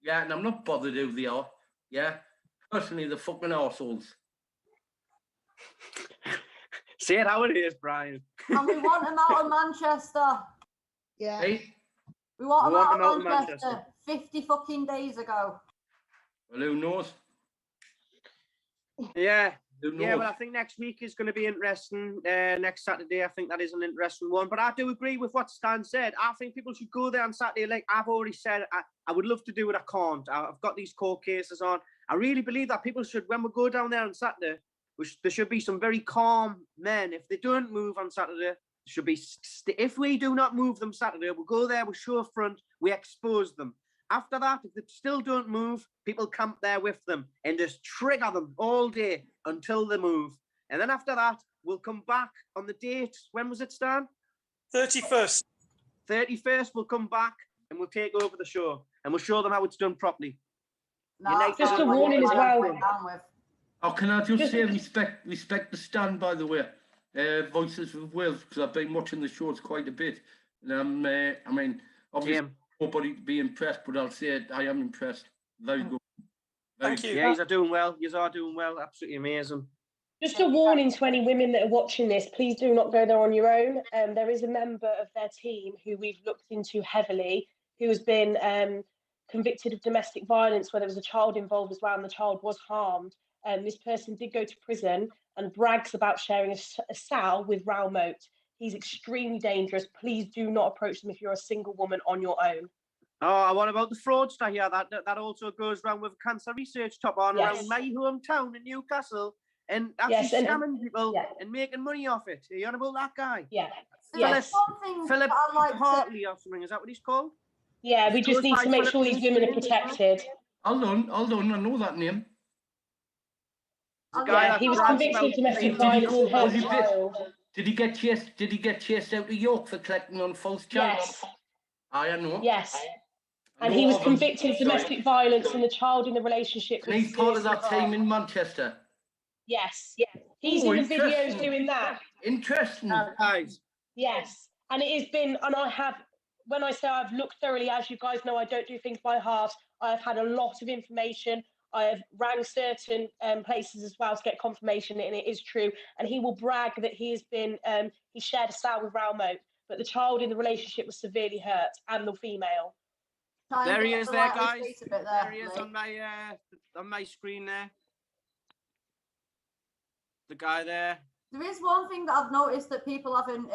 yeah, and I'm not bothered who they are, yeah, personally, they're fucking arseholes. Say it how it is, Brian. And we want them out of Manchester. Yeah. Hey? We want them out of Manchester 50 fucking days ago. Well, who knows? Yeah. Who knows? Yeah, well, I think next week is going to be interesting. Next Saturday, I think that is an interesting one. But I do agree with what Stan said. I think people should go there on Saturday. Like I've already said, I would love to do it. I can't. I've got these court cases on. I really believe that people should, when we go down there on Saturday, there should be some very calm men. If they don't move on Saturday, should be. If we do not move them Saturday, we'll go there, we show front, we expose them. After that, if they still don't move, people camp there with them and just trigger them all day until they move. And then after that, we'll come back on the date. When was it, Stan? 31st. 31st, we'll come back and we'll take over the show and we'll show them how it's done properly. No, just a warning as well. Oh, can I just say respect the Stan, by the way, Voices of Wales, because I've been watching the shows quite a bit. And I mean, obviously, nobody be impressed, but I'll say I am impressed. Very good. Thank you. Yeah, you are doing well. You are doing well. Absolutely amazing. Just a warning to any women that are watching this, please do not go there on your own. There is a member of their team who we've looked into heavily, who has been convicted of domestic violence where there was a child involved as well and the child was harmed. This person did go to prison and brags about sharing a cell with Raoul Moat. He's extremely dangerous. Please do not approach them if you're a single woman on your own. Oh, what about the fraudster here? That also goes around with cancer research top on around my hometown in Newcastle and actually scamming people and making money off it. Are you on about that guy? Yeah. Philip Hartley or something. Is that what he's called? Yeah, we just need to make sure these women are protected. Hold on, I know that name. Yeah, he was convicted of domestic violence and hurt a child. Did he get chased out of York for collecting on false charges? Yes. I know. Yes. And he was convicted of domestic violence and the child in the relationship. And he's part of that team in Manchester. Yes. He's in the videos doing that. Interesting. Yes. And it has been, and I have, when I say I've looked thoroughly, as you guys know, I don't do things by half. I have had a lot of information. I have rang certain places as well to get confirmation, and it is true. And he will brag that he has been, he shared a cell with Raoul Moat, but the child in the relationship was severely hurt, and the female. There he is, there, guys. There he is on my screen there. The guy there. There is one thing that I've noticed that people haven't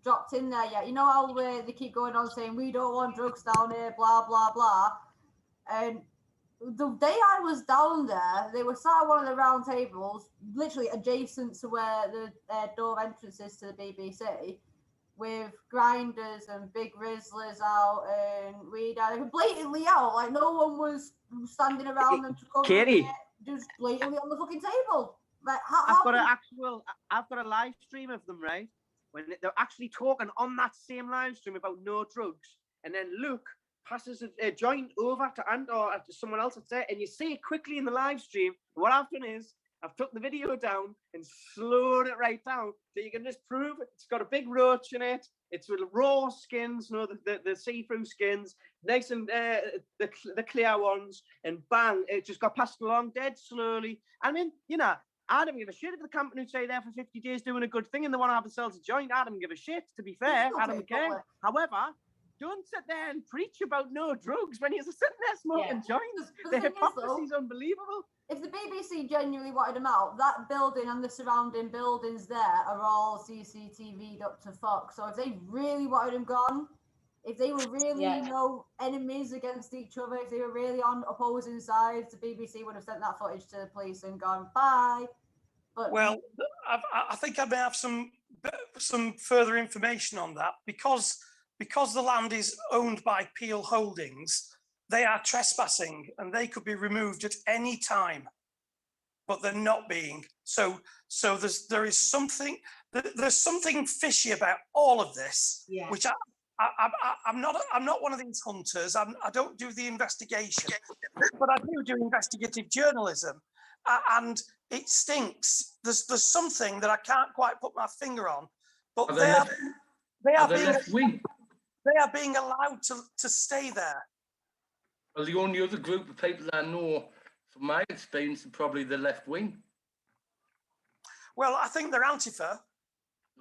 dropped in there yet. You know how they keep going on saying we don't want drugs down here, blah blah blah. And the day I was down there, they were sat at one of the round tables, literally adjacent to where the door entrance is to the BBC, with grinders and big Rizzlers out and weed out, blatantly out, like no one was standing around them to cover Katie, just blatantly on the fucking table. Like, I've got a live stream of them, right? When they're actually talking on that same live stream about no drugs, and then Luke passes a joint over to Ant or to someone else that's there, and you see it quickly in the live stream. And what I've done is I've took the video down and slowed it right down so you can just prove it. It's got a big roach in it. It's with raw skins, you know, the see-through skins, nice and the clear ones, and bang, it just got passed along dead slowly. I mean, you know, I don't give a shit if the company stay there for 50 days doing a good thing and they want to have themselves a joint. I don't give a shit, to be fair. I don't care. However, don't sit there and preach about no drugs when you're sitting there smoking joints. The hypocrisy is unbelievable. If the BBC genuinely wanted them out, that building and the surrounding buildings there are all CCTV'd up to fuck. So if they really wanted them gone, if they were really, you know, enemies against each other, if they were really on opposing sides, the BBC would have sent that footage to the police and gone, bye. But well, I think I may have some further information on that because the land is owned by Peel Holdings. They are trespassing and they could be removed at any time. but they're not being. So there's something fishy about all of this, which I'm not one of these hunters. I don't do the investigation, but I do investigative journalism, and it stinks. There's something that I can't quite put my finger on, but they are being allowed to stay there. Well, the only other group of people I know, from my experience, are probably the left wing. Well, I think they're Antifa.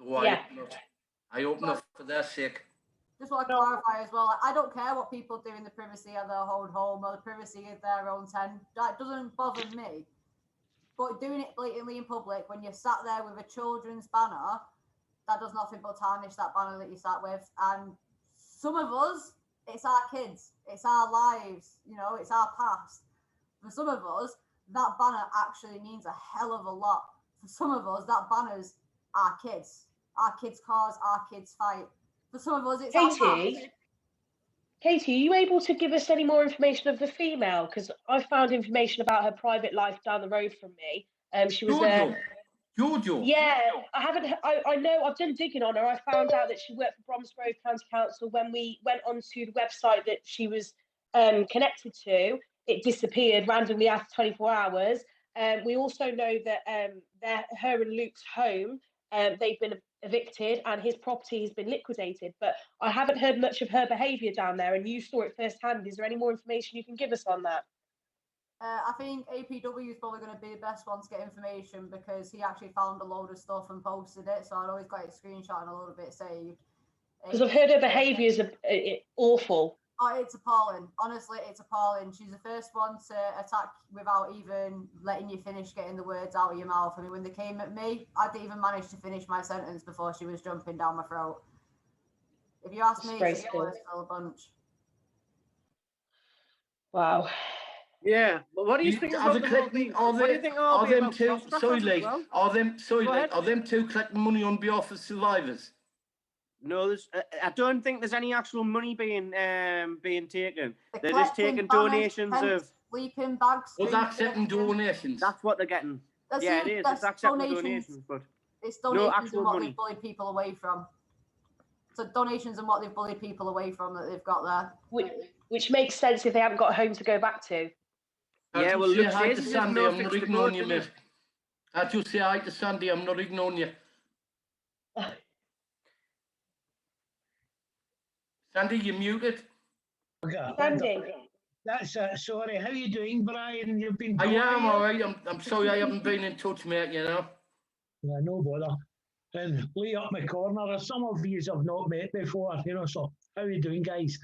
Oh, I hope not for their sake. Just want to clarify as well, I don't care what people do in the privacy of their own home or the privacy of their own tent. That doesn't bother me. But doing it blatantly in public when you're sat there with a children's banner, that does nothing but tarnish that banner that you sat with. And some of us, it's our kids, it's our lives, you know, it's our past. For some of us, that banner actually means a hell of a lot. For some of us, that banner's our kids cause, our kids fight. For some of us, it's our past. Katie, are you able to give us any more information of the female? Because I found information about her private life down the road from me. She was Giorgio. Yeah, I haven't. I know. I've done digging on her. I found out that she worked for Bromsgrove County Council. When we went onto the website that she was connected to, it disappeared randomly after 24 hours. We also know that her and Luke's home, they've been evicted and his property has been liquidated. But I haven't heard much of her behaviour down there, and you saw it firsthand. Is there any more information you can give us on that? I think APW is probably going to be the best one to get information because he actually found a load of stuff and posted it. So I know he's got it screenshot and a little bit saved. Because I've heard her behaviour is awful. Oh, it's appalling. Honestly, it's appalling. She's the first one to attack without even letting you finish getting the words out of your mouth. I mean, when they came at me, I didn't even manage to finish my sentence before she was jumping down my throat. If you ask me, she's still a bunch. Wow. Yeah, but what do you think about are them two? Sorry, Lee. Are them two collecting money on behalf of survivors? No, I don't think there's any actual money being taken. They're just taking donations of sleeping bags. Well, that's accepting donations. That's what they're getting. It is. It's accepting donations, but it's donations and what they've bullied people away from. So donations and what they've bullied people away from that they've got there. Which makes sense if they haven't got a home to go back to. Yeah, well, look, hi to Sandy, I'm not ignoring you, mate. I just say hi to Sandy, I'm not ignoring you. Sandy, you're muted. Okay. Sandy. That's sorry. How are you doing, Brian? You've been. I am all right. I'm sorry I haven't been in touch, mate. You know. Yeah, no bother. And Lee up my corner. Some of these I've not met before, you know. So how are you doing, guys?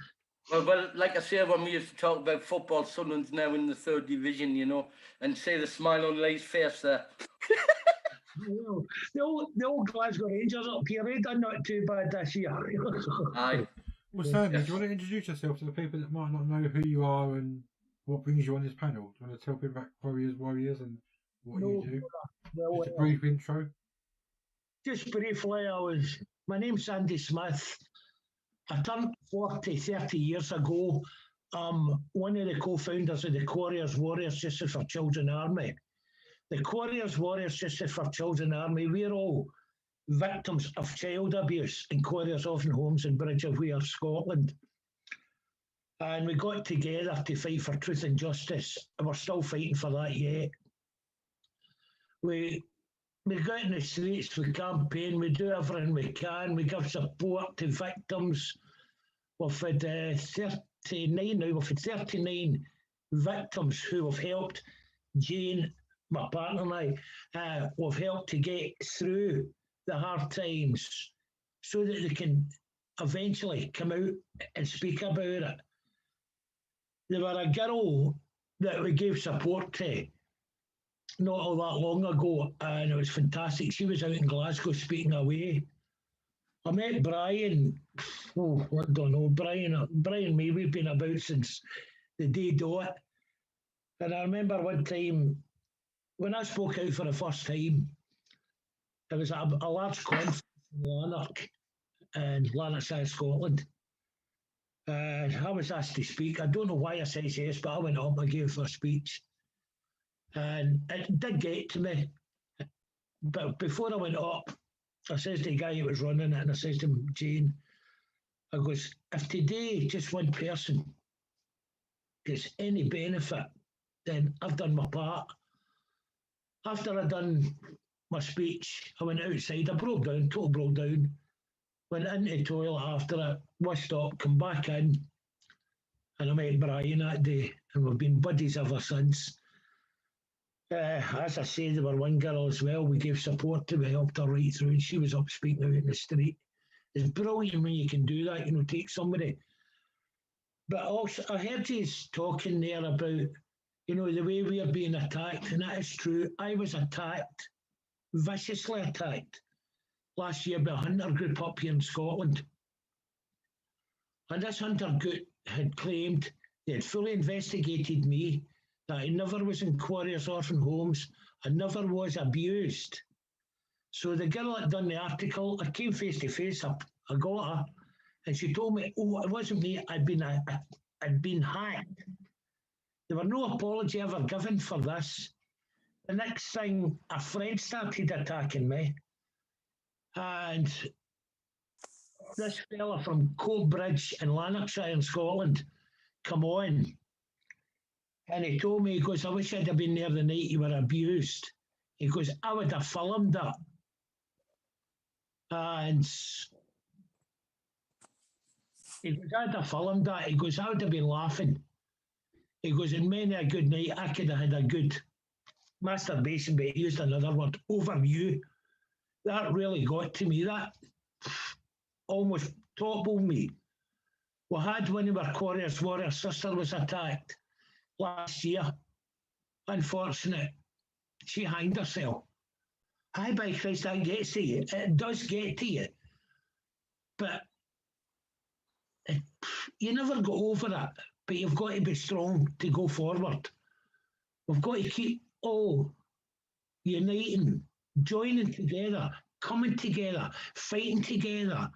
Well, like I say, when we used to talk about football, Sunderland's now in the 3rd division, you know, and see the smile on Lee's face there. Well, the old Glasgow Rangers up here, they done not too bad this year. Aye. Well, Sandy, do you want to introduce yourself to the people that might not know who you are and what brings you on this panel? Do you want to tell people about Warriors and what you do? Well, just a brief intro. Just briefly, my name's Sandy Smith. I turned 30 years ago. I'm one of the co-founders of the Warriors Justice for Children Army. The Warriors Justice for Children Army, we're all victims of child abuse in Quarriers Orphan Homes in Bridge of Weir, Scotland. And we got together to fight for truth and justice, and we're still fighting for that yet. We go out in the streets, we campaign, we do everything we can, we give support to victims. We've had 39 now, we've had 39 victims who have helped Jane, my partner and I, we've helped to get through the hard times so that they can eventually come out and speak about it. There were a girl that we gave support to not all that long ago, and it was fantastic. She was out in Glasgow speaking away. I met Brian, I don't know, Brian May, we've been about since the day dot. And I remember one time, when I spoke out for the first time, it was a large conference in Lanark, Scotland. I was asked to speak. I don't know why I said yes, but I went up and gave a speech. And it did get to me. But before I went up, I says to the guy who was running it, and I says to him, Jane, I goes, if today just one person gets any benefit, then I've done my part. After I done my speech, I went outside, I broke down, total broke down, went into the toilet after it, washed up, come back in, and I met Brian that day, and we've been buddies ever since. As I say, there were one girl as well, we gave support to, we helped her right through, and she was up speaking out in the street. It's brilliant when you can do that, take somebody. But also, I heard you talking there about, the way we are being attacked, and that is true. I was attacked, viciously attacked, last year by a hunter group up here in Scotland. And this hunter group had claimed they had fully investigated me, that I never was in Quarriers Orphan Homes, I never was abused. So the girl that done the article, I came face to face, I got her, and she told me, oh, it wasn't me, I'd been hacked. There were no apology ever given for this. The next thing, a friend started attacking me, and this fella from Coatbridge in Lanarkshire in Scotland come on, and he told me, he goes, I wish I'd have been there the night you were abused. He goes, I would have filmed that. And he goes, I'd have filmed that. He goes, I would have been laughing. He goes, in many a good night, I could have had a good masturbation, but he used another word, over you. That really got to me. That almost toppled me. We had one of our Quarriers Warrior sister was attacked last year. Unfortunate. She hanged herself. Aye, by Christ, that gets to you. It does get to you. But you never go over it. But you've got to be strong to go forward. We've got to keep all uniting, joining together, coming together, fighting together.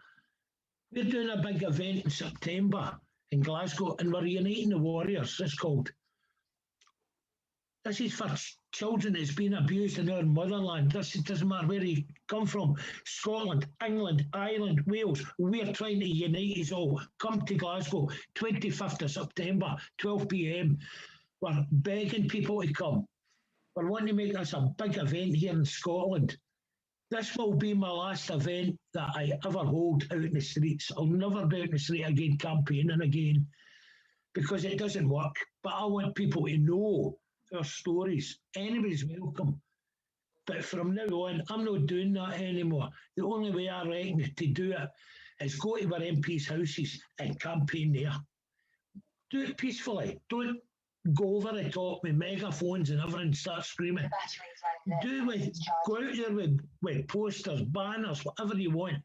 We're doing a big event in September in Glasgow, and we're uniting the warriors, it's called. This is for children that's been abused in our motherland. This doesn't matter where you come from. Scotland, England, Ireland, Wales. We're trying to unite us all. Come to Glasgow, 25th of September, 12 p.m. We're begging people to come. We're wanting to make this a big event here in Scotland. This will be my last event that I ever hold out in the streets. I'll never be out in the street again campaigning again because it doesn't work. But I want people to know our stories. Anybody's welcome. But from now on, I'm not doing that anymore. The only way I reckon to do it is go to our MPs' houses and campaign there. Do it peacefully. Don't go over the top with megaphones and everyone start screaming. Go out there with posters, banners, whatever you want.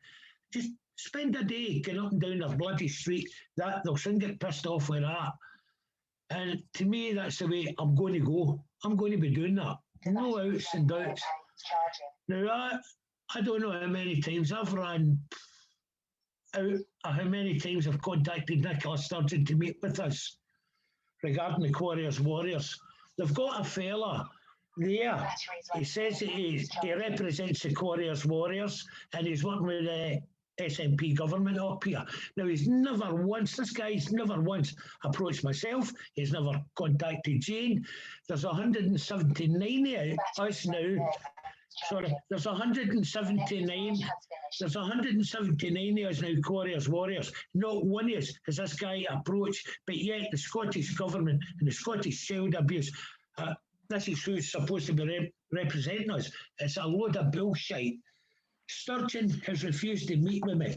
Just spend a day going up and down the bloody street. That they'll soon get pissed off with that. And to me, that's the way I'm going to go. I'm going to be doing that. No outs and outs. Now, I don't know how many times I've ran out, how many times I've contacted Nicola Sturgeon to meet with us regarding the Quarriers Warriors. They've got a fella there. He says he represents the Quarriers Warriors and he's working with the SNP government up here. Now, he's never once, this guy's never once approached myself. He's never contacted Jane. There's 179 of us now. Sorry, there's 179. There's 179 of us now, Quarriers Warriors. Not one of us has this guy approached, but yet the Scottish government and the Scottish child abuse, this is who's supposed to be representing us. It's a load of bullshit. Sturgeon has refused to meet with me.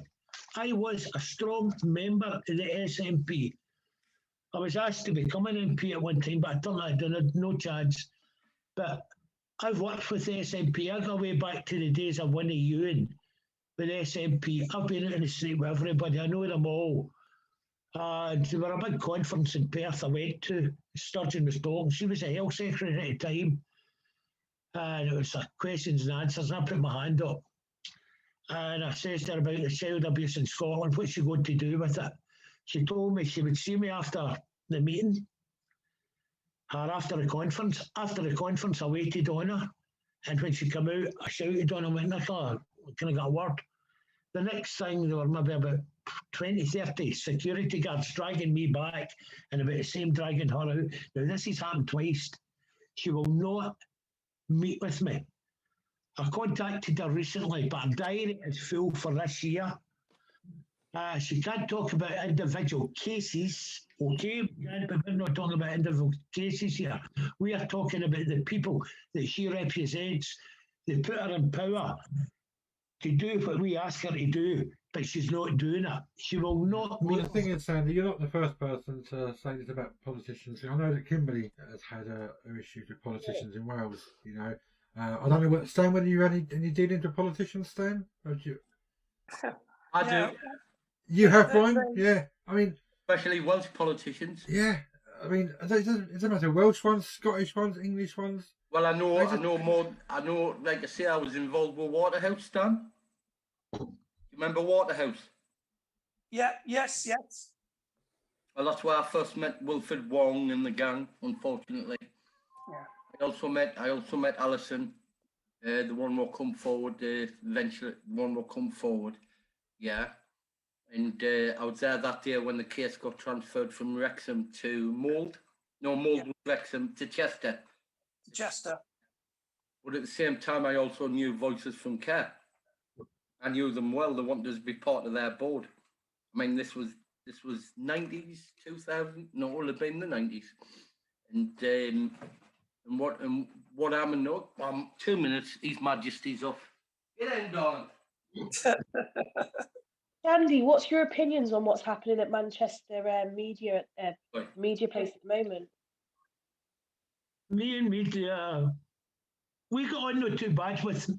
I was a strong member of the SNP. I was asked to become an MP at one time, but I turned that down, no chance. But I've worked with the SNP. I go way back to the days of Winnie Ewan with the SNP. I've been out in the street with everybody. I know them all. And there were a big conference in Perth I went to. Sturgeon was talking. She was the health secretary at the time. And it was questions and answers. And I put my hand up. And I said to her about the child abuse in Scotland. What's she going to do with it? She told me she would see me after the meeting. Or after the conference, I waited on her. And when she came out, I shouted on her, went, Nicola, can I get a word? The next thing, there were maybe about 20, 30 security guards dragging me back and about the same dragging her out. Now, this has happened twice. She will not meet with me. I contacted her recently, but her diary is full for this year. She can't talk about individual cases, okay? But we're not talking about individual cases here. We are talking about the people that she represents. They put her in power to do what we ask her to do, but she's not doing it. She will not. Well, the thing is, Sandy, you're not the first person to say this about politicians. I know that Kimberly has had her issues with politicians in Wales. You know, I don't know what Stan. Whether you had any dealings with politicians, Stan? Or do you... I do. You have, Brian? Yeah. I mean, especially Welsh politicians. Yeah. I mean, it doesn't matter. Welsh ones, Scottish ones, English ones. Well, I know more. I know, like I say, I was involved with Waterhouse, Stan. You remember Waterhouse? Yeah. Yes. Well, that's where I first met Wilfred Wong and the gang. Unfortunately. Yeah. I also met Alison. The one will come forward. Eventually, one will come forward. Yeah. And I was there that day when the case got transferred from Wrexham to Mould. No, Mould was Wrexham to Chester. But at the same time, I also knew Voices from Care. I knew them well. They wanted us to be part of their board. I mean, this was 90s, 2000. No, it would have been the 90s. And what I'm in, 2 minutes. His Majesty's off. Get in, darling. Andy, what's your opinions on what's happening at Manchester media place at the moment? Me and media, we got on not too bad with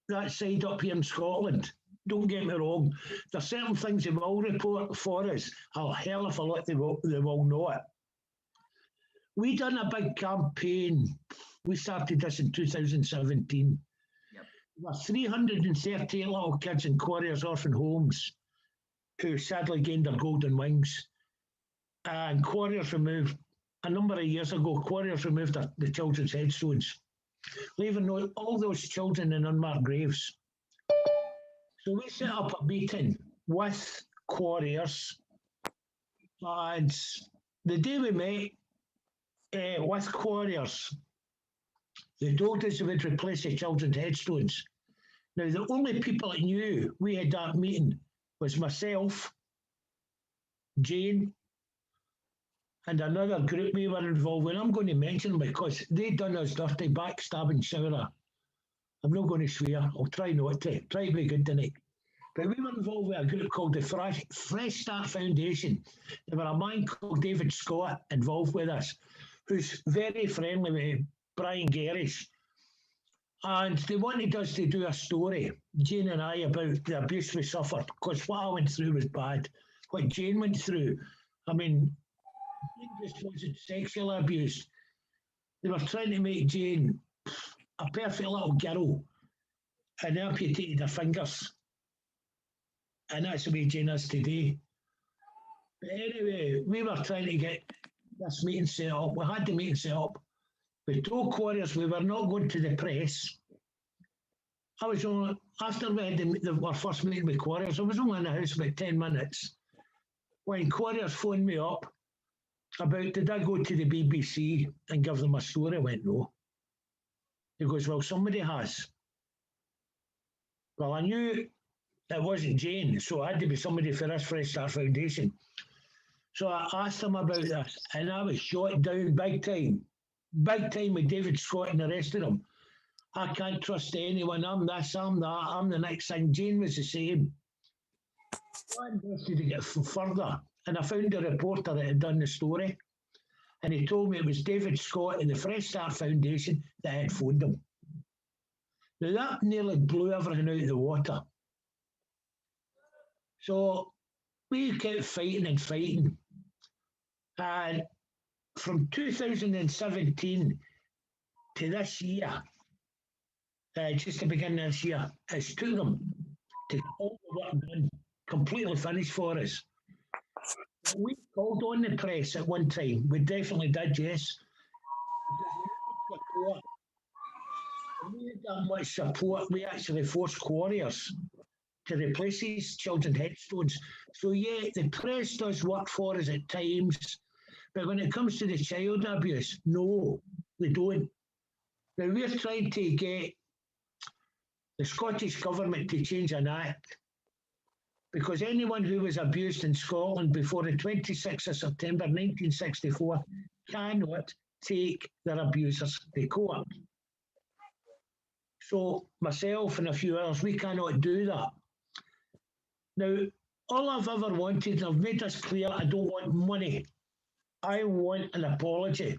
that side up here in Scotland. Don't get me wrong. There's certain things they will report for us. A hell of a lot they will not. We done a big campaign. We started this in 2017. Yep. There were 338 little kids in Quarriers orphan homes who sadly gained their golden wings. And Quarriers removed, a number of years ago, Quarriers removed the children's headstones, leaving all those children in unmarked graves. So we set up a meeting with Quarriers, and the day we met with Quarriers, they told us they would replace the children's headstones. Now, the only people that knew we had that meeting was myself, Jane, and another group we were involved with. I'm going to mention them because they done us dirty, backstabbing shower. I'm not going to swear. I'll try not to. Try to be good tonight. But we were involved with a group called the Fresh Start Foundation. There were a man called David Scott involved with us, who's very friendly with Brian Gerrish. And they wanted us to do a story, Jane and I, about the abuse we suffered, because what I went through was bad. What Jane went through, I mean, Jane just wasn't sexually abused. They were trying to make Jane a perfect little girl and amputated her fingers. And that's the way Jane is today. But anyway, we were trying to get this meeting set up. We had the meeting set up. We told Quarriers we were not going to the press. I was only, after we had our first meeting with Quarriers, I was only in the house about 10 minutes when Quarriers phoned me up about, did I go to the BBC and give them a story? I went, no. He goes, well, somebody has. Well, I knew it wasn't Jane, so it had to be somebody for this Fresh Start Foundation. So I asked him about this, and I was shot down big time with David Scott and the rest of them. I can't trust anyone. I'm this, I'm that, I'm the next thing. Jane was the same. I invested to get further, and I found a reporter that had done the story, and he told me it was David Scott and the Fresh Start Foundation that had phoned him. Now that nearly blew everything out of the water. So we kept fighting and fighting. And from 2017 to this year, just the beginning of this year, it's took them to get all the work done, completely finished for us. We called on the press at one time. We definitely did, yes. support. We had that much support, we actually forced quarriers to replace these children's headstones. So yeah, the press does work for us at times, but when it comes to the child abuse, no, they don't. Now we're trying to get the Scottish Government to change an act, because anyone who was abused in Scotland before the 26th of September 1964 cannot take their abusers to court. So myself and a few others, we cannot do that. Now, all I've ever wanted, and I've made this clear, I don't want money. I want an apology.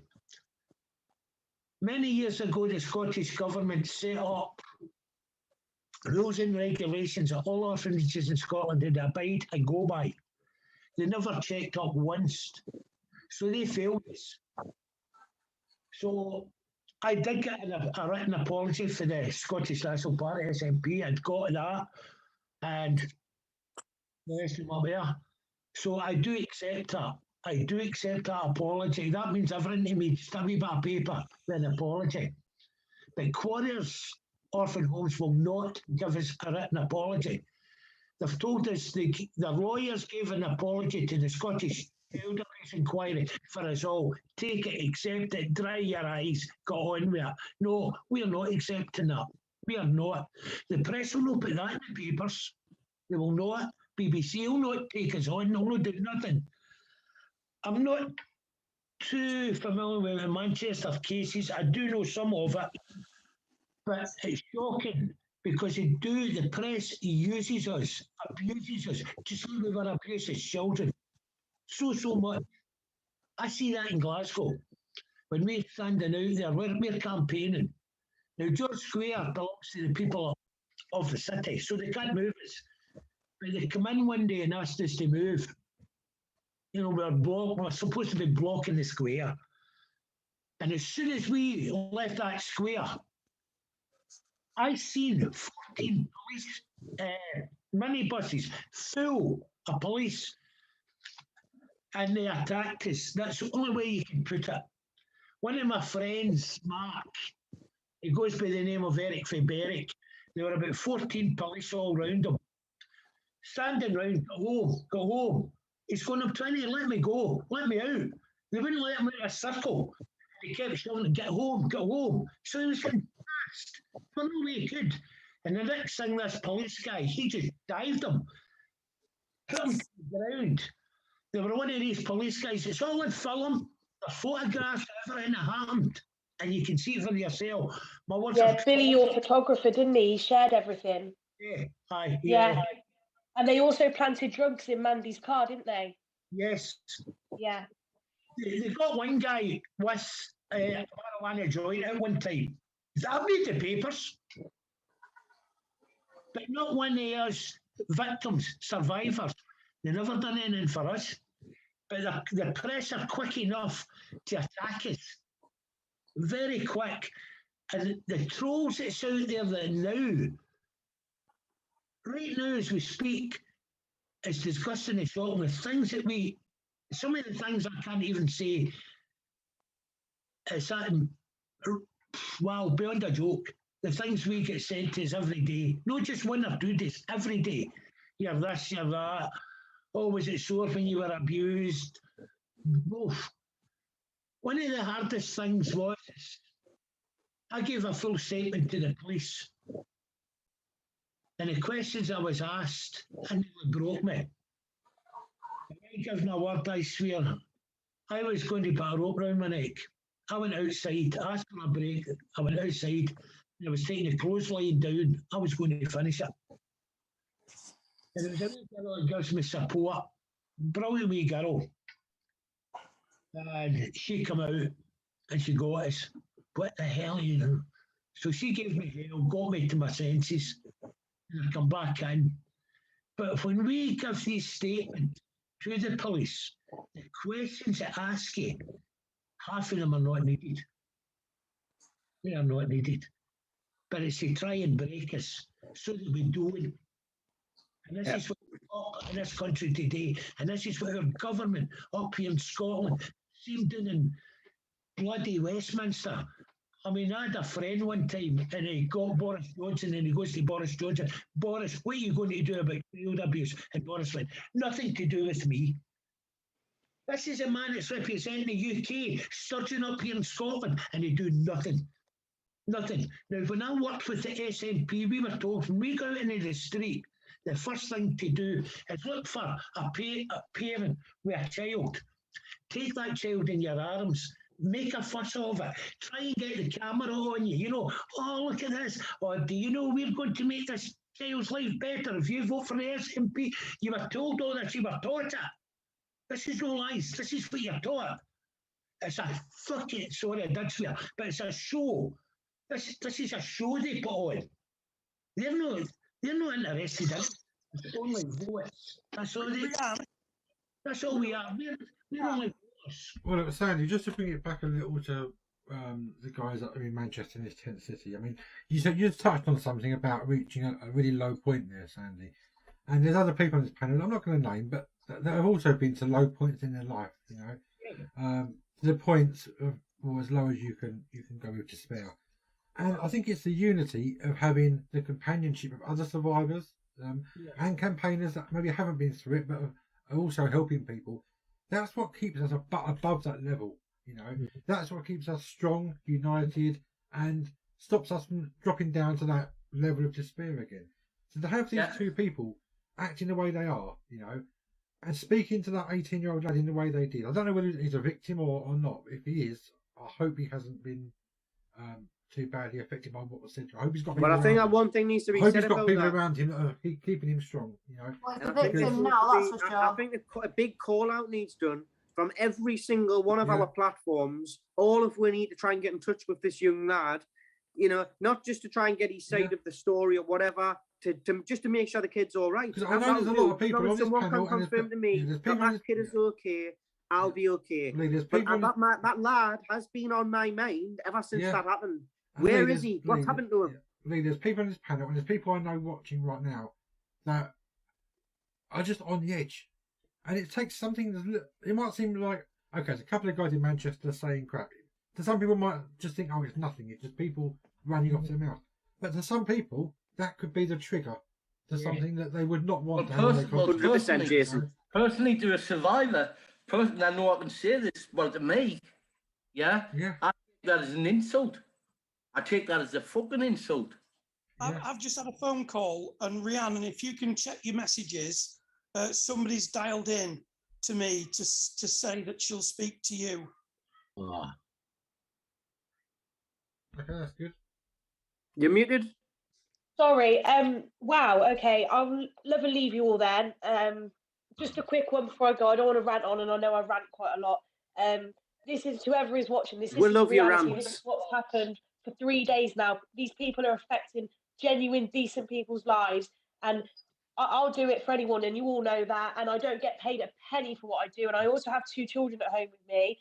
Many years ago, the Scottish Government set up rules and regulations that all orphanages in Scotland had to abide and go by. They never checked up once. So they failed us. So I did get a written apology for the Scottish National Party SNP. I'd got that, and the rest of them up there. So I do accept that. I do accept that apology. That means everything to me, just a wee bit of paper, then an apology. But Quarriers orphan homes will not give us a written apology. They've told us the lawyers gave an apology to the Scottish Child Abuse Inquiry for us all. Take it, accept it, dry your eyes, go on with it. No, we are not accepting that. We are not. The press will not put that in the papers. They will not. BBC will not take us on. They'll not do nothing. I'm not too familiar with the Manchester cases. I do know some of it, but it's shocking because the press uses us, abuses us, just like we were abused as children. So much. I see that in Glasgow. When we're standing out there, we're campaigning. Now, George Square belongs to the people of the city, so they can't move us. But they come in one day and asked us to move. You know, we're supposed to be blocking the square. And as soon as we left that square, I seen 14 police minibuses full of police, and they attacked us. That's the only way you can put it. One of my friends, Mark, he goes by the name of Eric Faberich. There were about 14 police all round him, standing round, go home. He's going, I'm trying to let me go, let me out. They wouldn't let him out of a circle. He kept shouting, get home. So he was getting fast. But no way he could. And the next thing, this police guy, he just dived him, put him to the ground. They were one of these police guys. It's all in film. The photographs, everything that happened. And you can see it for yourself. Billy, your photographer, didn't he? He shared everything. Yeah. And they also planted drugs in Mandy's car, didn't they? Yes. Yeah. They got one guy with a marijuana joint at one time. That made the papers. But not one of us victims, survivors. They never done anything for us. But the press are quick enough to attack us. Very quick. And the trolls that's out there that now, right now as we speak, it's disgusting and shocking. The things that some of the things I can't even say, it's that, wow, beyond a joke. The things we get sent to us every day, not just 1 or 2 days, every day. You're this, you're that. Oh, was it sore when you were abused? Oof. One of the hardest things was, I gave a full statement to the police. And the questions I was asked, I nearly broke me. I gave my word, I swear. I was going to put a rope around my neck. I went outside, asked for a break. I went outside, and I was taking the clothesline down. I was going to finish it. And it was a wee girl that gives me support. Brilliant wee girl. And she come out and she got us. What the hell, you know? So she gave me hell, got me to my senses, and I come back in. But when we give these statements to the police, the questions they ask you, half of them are not needed. They are not needed. But it's to try and break us so that we don't. And this is what we talk in this country today. And this is what our government up here in Scotland, same down in bloody Westminster, I mean, I had a friend one time and he got Boris Johnson and he goes to Boris Johnson, Boris, what are you going to do about child abuse? And Boris went, nothing to do with me. This is a man that's representing the UK, surging up here in Scotland, and he do nothing. Nothing. Now, when I worked with the SNP, we were told when we go out into the street, the first thing to do is look for a parent with a child. Take that child in your arms. Make a fuss of it. Try and get the camera on you. You know, oh, look at this. Or do you know we're going to make this child's life better if you vote for the SNP? You were told all this. You were taught it. This is no lies. This is what you're taught. It's a fucking, sorry, I did swear, but it's a show. This is a show they put on. They're not interested in it. It's only votes. That's all they. That's all we are. We're only votes. Well, it was Sandy, just to bring it back a little to the guys that are in Manchester in this tent city. I mean, you said you touched on something about reaching a really low point there, Sandy. And there's other people on this panel I'm not going to name, but that have also been to low points in their life. You know, the points of, or as low as you can go with despair. And I think it's the unity of having the companionship of other survivors and campaigners that maybe haven't been through it, but are also helping people. That's what keeps us above that level. You know, that's what keeps us strong, united, and stops us from dropping down to that level of despair again. So to have these two people acting the way they are, you know, and speaking to that 18-year-old lad in the way they did. I don't know whether he's a victim or not. If he is, I hope he hasn't been too badly affected by what was said. I hope he's got. Well, I think that one thing needs to be said about that. I hope he's got people around him that are keeping him strong. You know. Well, he's a victim now, that's for sure. I think a big call out needs done from every single one of our platforms. All of we need to try and get in touch with this young lad. You know, not just to try and get his side of the story or whatever. To just to make sure the kid's all right. Because I know there's a lot of people on this panel. Someone can confirm to me that kid is okay. I'll be okay. But that lad has been on my mind ever since that happened. Where is he? What's happened to him? There's people on this panel, and there's people I know watching right now that are just on the edge. And it takes something. It might seem like, okay, there's a couple of guys in Manchester saying crap. To some people, might just think, oh, it's nothing. It's just people running off their mouth. But to some people, that could be the trigger to something that they would not want to have. 100%, Jason. Personally, to a survivor, I know I can say this, well, to me, I take that as an insult. I take that as a fucking insult. I've just had a phone call, and Rhiannon, if you can check your messages, somebody's dialed in to me to say that she'll speak to you. Okay, that's good. You're muted. Sorry. Wow. Okay. I'll love and leave you all then. Just a quick one before I go. I don't want to rant on, and I know I rant quite a lot. This is whoever is watching this. We'll love your reality. rants. This is what's happened for 3 days now. These people are affecting genuine, decent people's lives, and I'll do it for anyone, and you all know that. And I don't get paid a penny for what I do, and I also have 2 children at home with me,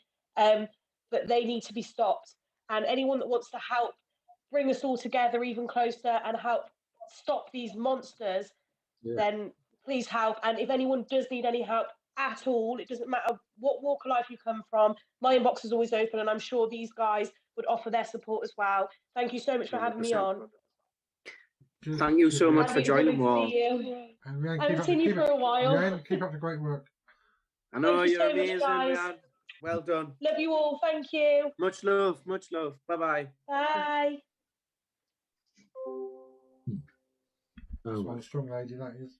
but they need to be stopped. And anyone that wants to help bring us all together even closer and help stop these monsters, then please help. And if anyone does need any help at all, it doesn't matter what walk of life you come from, my inbox is always open, and I'm sure these guys would offer their support as well. Thank you so much for having me on. Thank you so much for joining me. I haven't seen you for a while. Keep up the great work. I know you're amazing, guys. man. Well done. Love you all. Thank you. Much love. Much love. Bye-bye. Bye. One strong lady, that is.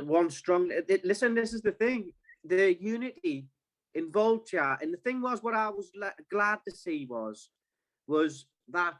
One strong. Listen, this is the thing. The unity involved here, and the thing was, what I was glad to see was that.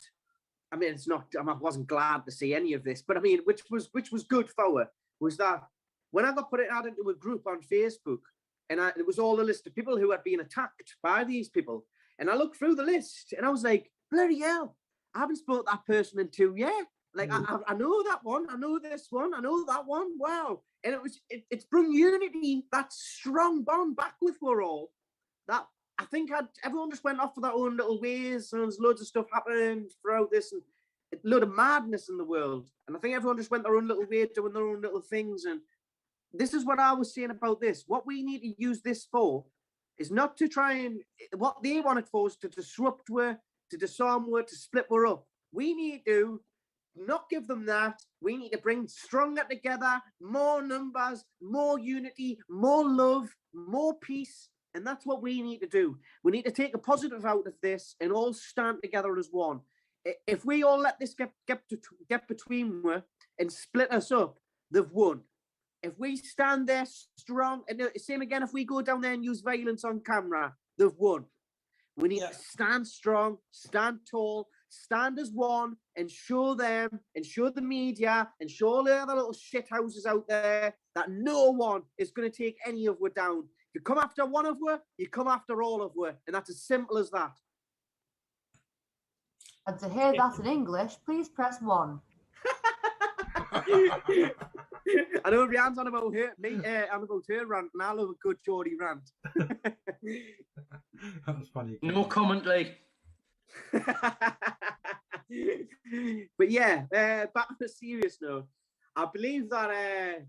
I mean, it's not. I wasn't glad to see any of this, but I mean, which was good for her, was that when I got put out into a group on Facebook, and it was all a list of people who had been attacked by these people, and I looked through the list, and I was like, bloody hell, I haven't spoken to that person in 2 years. Like, I know that one, I know this one, I know that one. Wow. And it's brought unity, that strong bond back with we're all. That I think everyone just went off for their own little ways, and there's loads of stuff happening throughout this, and a load of madness in the world. And I think everyone just went their own little way, doing their own little things. And this is what I was saying about this. What we need to use this for is not to try and, what they want it for is to disrupt to disarm her, to split her up. We need to not give them that. We need to bring stronger together, more numbers, more unity, more love, more peace. And that's what we need to do. We need to take a positive out of this and all stand together as one. If we all let this get between us and split us up, they've won. If we stand there strong, and same again, if we go down there and use violence on camera, they've won. We need to stand strong, stand tall, stand as one, and show them, and show the media, and show all the other little shit houses out there that no one is going to take any of us down. If you come after one of us, you come after all of us, and that's as simple as that. And to hear that in English, please press 1. I know Rianne's on about her, rant, and I love a good Geordie rant. That was funny. No comment, like. But yeah, back on a serious note, I believe that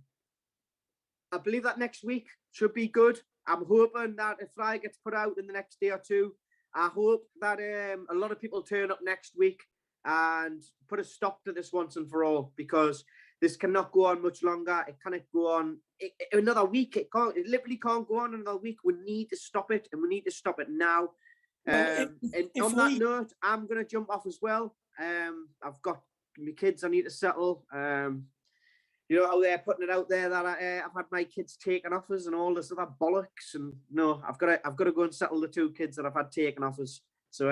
next week should be good. I'm hoping that if Fry gets put out in the next day or two, I hope that a lot of people turn up next week and put a stop to this once and for all, because this cannot go on much longer. It cannot go on another week. It literally can't go on another week. We need to stop it, and we need to stop it now. And on that note, I'm going to jump off as well. I've got my kids I need to settle. You know how they're putting it out there that I've had my kids taken offers and all this other bollocks, and no, I've got to go and settle the 2 kids that I've had taken offers. So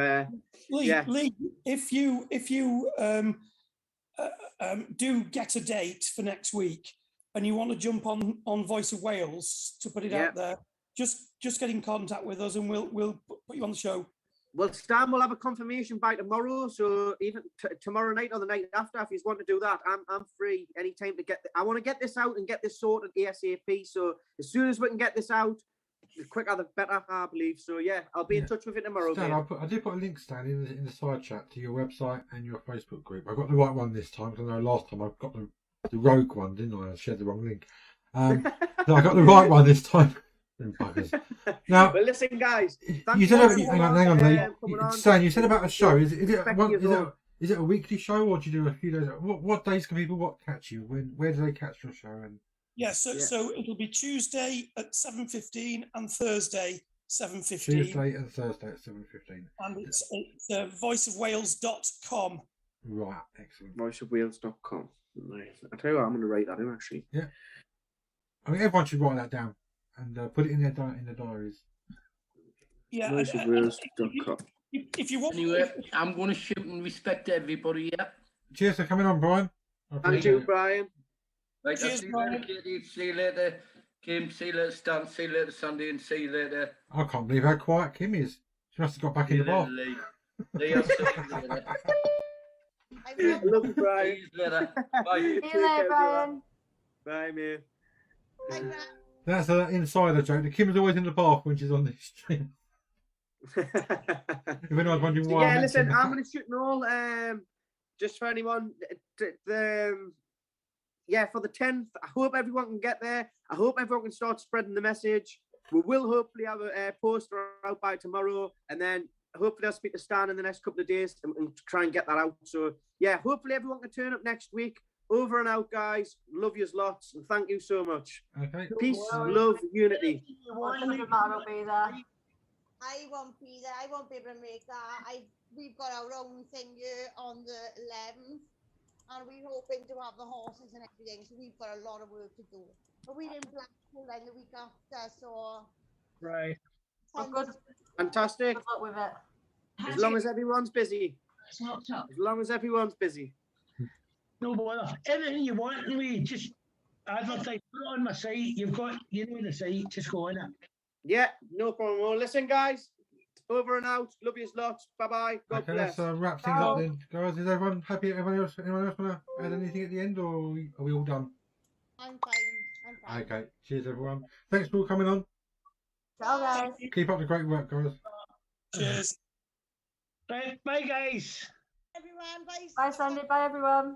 Lee, if you do get a date for next week and you want to jump on Voice of Wales to put it out there, just get in contact with us and we'll put you on the show. Well, Stan will have a confirmation by tomorrow, so even tomorrow night or the night after, if you want to do that, I'm free anytime to get. I want to get this out and get this sorted ASAP. So as soon as we can get this out, the quicker the better, I believe. So yeah, I'll be in touch with you tomorrow. Stan, I did put a link, Stan, in the side chat to your website and your Facebook group. I got the right one this time, because I know last time I got the rogue one, didn't I? I shared the wrong link. So I got the right one this time. Now, but listen, guys. You said hang on, Lee. Stan, you said about a show. Is it a weekly show, or do you do a few days? What days can people catch you? Where do they catch your show? And so it'll be Tuesday at 7:15 and Thursday 7:15. Tuesday and Thursday at 7:15. And it's voiceofwales.com. Right, excellent. Voiceofwales.com. Nice. I tell you what, I'm going to write that in actually. Yeah. I mean, everyone should write that down and put it in their diaries. Yeah. Voiceofwales.com. If you want. Anyway, I'm going to shoot and respect everybody. Yeah. Cheers for coming on, Brian. Thank you, Brian. Right, cheers, Brian. See you later, Kim. See you later, Stan. See you later, Sandy. And see you later. I can't believe how quiet Kim is. She must have got back in the bar. Lee, I'll see you later. I love you, Brian. See you later. Bye. See you later, Brian. Bye, man. That's an insider joke. Kim's always in the bath when she's on this stream. If anyone's wondering why. Yeah, listen, I'm going to shoot and all. Just for anyone, for the 10th, I hope everyone can get there. I hope everyone can start spreading the message. We will hopefully have a poster out by tomorrow, and then hopefully I'll speak to Stan in the next couple of days and try and get that out. So yeah, hopefully everyone can turn up next week. Over and out, guys. Love yous lots, and thank you so much. Okay. Peace, love, unity. ChildrenMatter will be there. I won't be there. I won't be able to make that. We've got our own thing here on the 11th, and we're hoping to have the horses and everything. So we've got a lot of work to do. But we're in Blackpool then the week after, so. Right. Oh, good. Fantastic. Good luck with it. As long as everyone's busy. As long as everyone's busy. No bother. Anything you want, Lee, just advertise. Put it on my site. You know the site. Just go on it. Yeah, no problem. Well, listen, guys. Over and out. Love you lots. Bye bye. God bless. Let's wrap things up then, guys. Is everyone happy? Anyone else want to add anything at the end, or are we all done? I'm fine. Okay. Cheers, everyone. Thanks for coming on. Ciao, guys. Keep up the great work, guys. Cheers. Bye, guys. Everyone, bye. Bye, Sandy. Bye, everyone.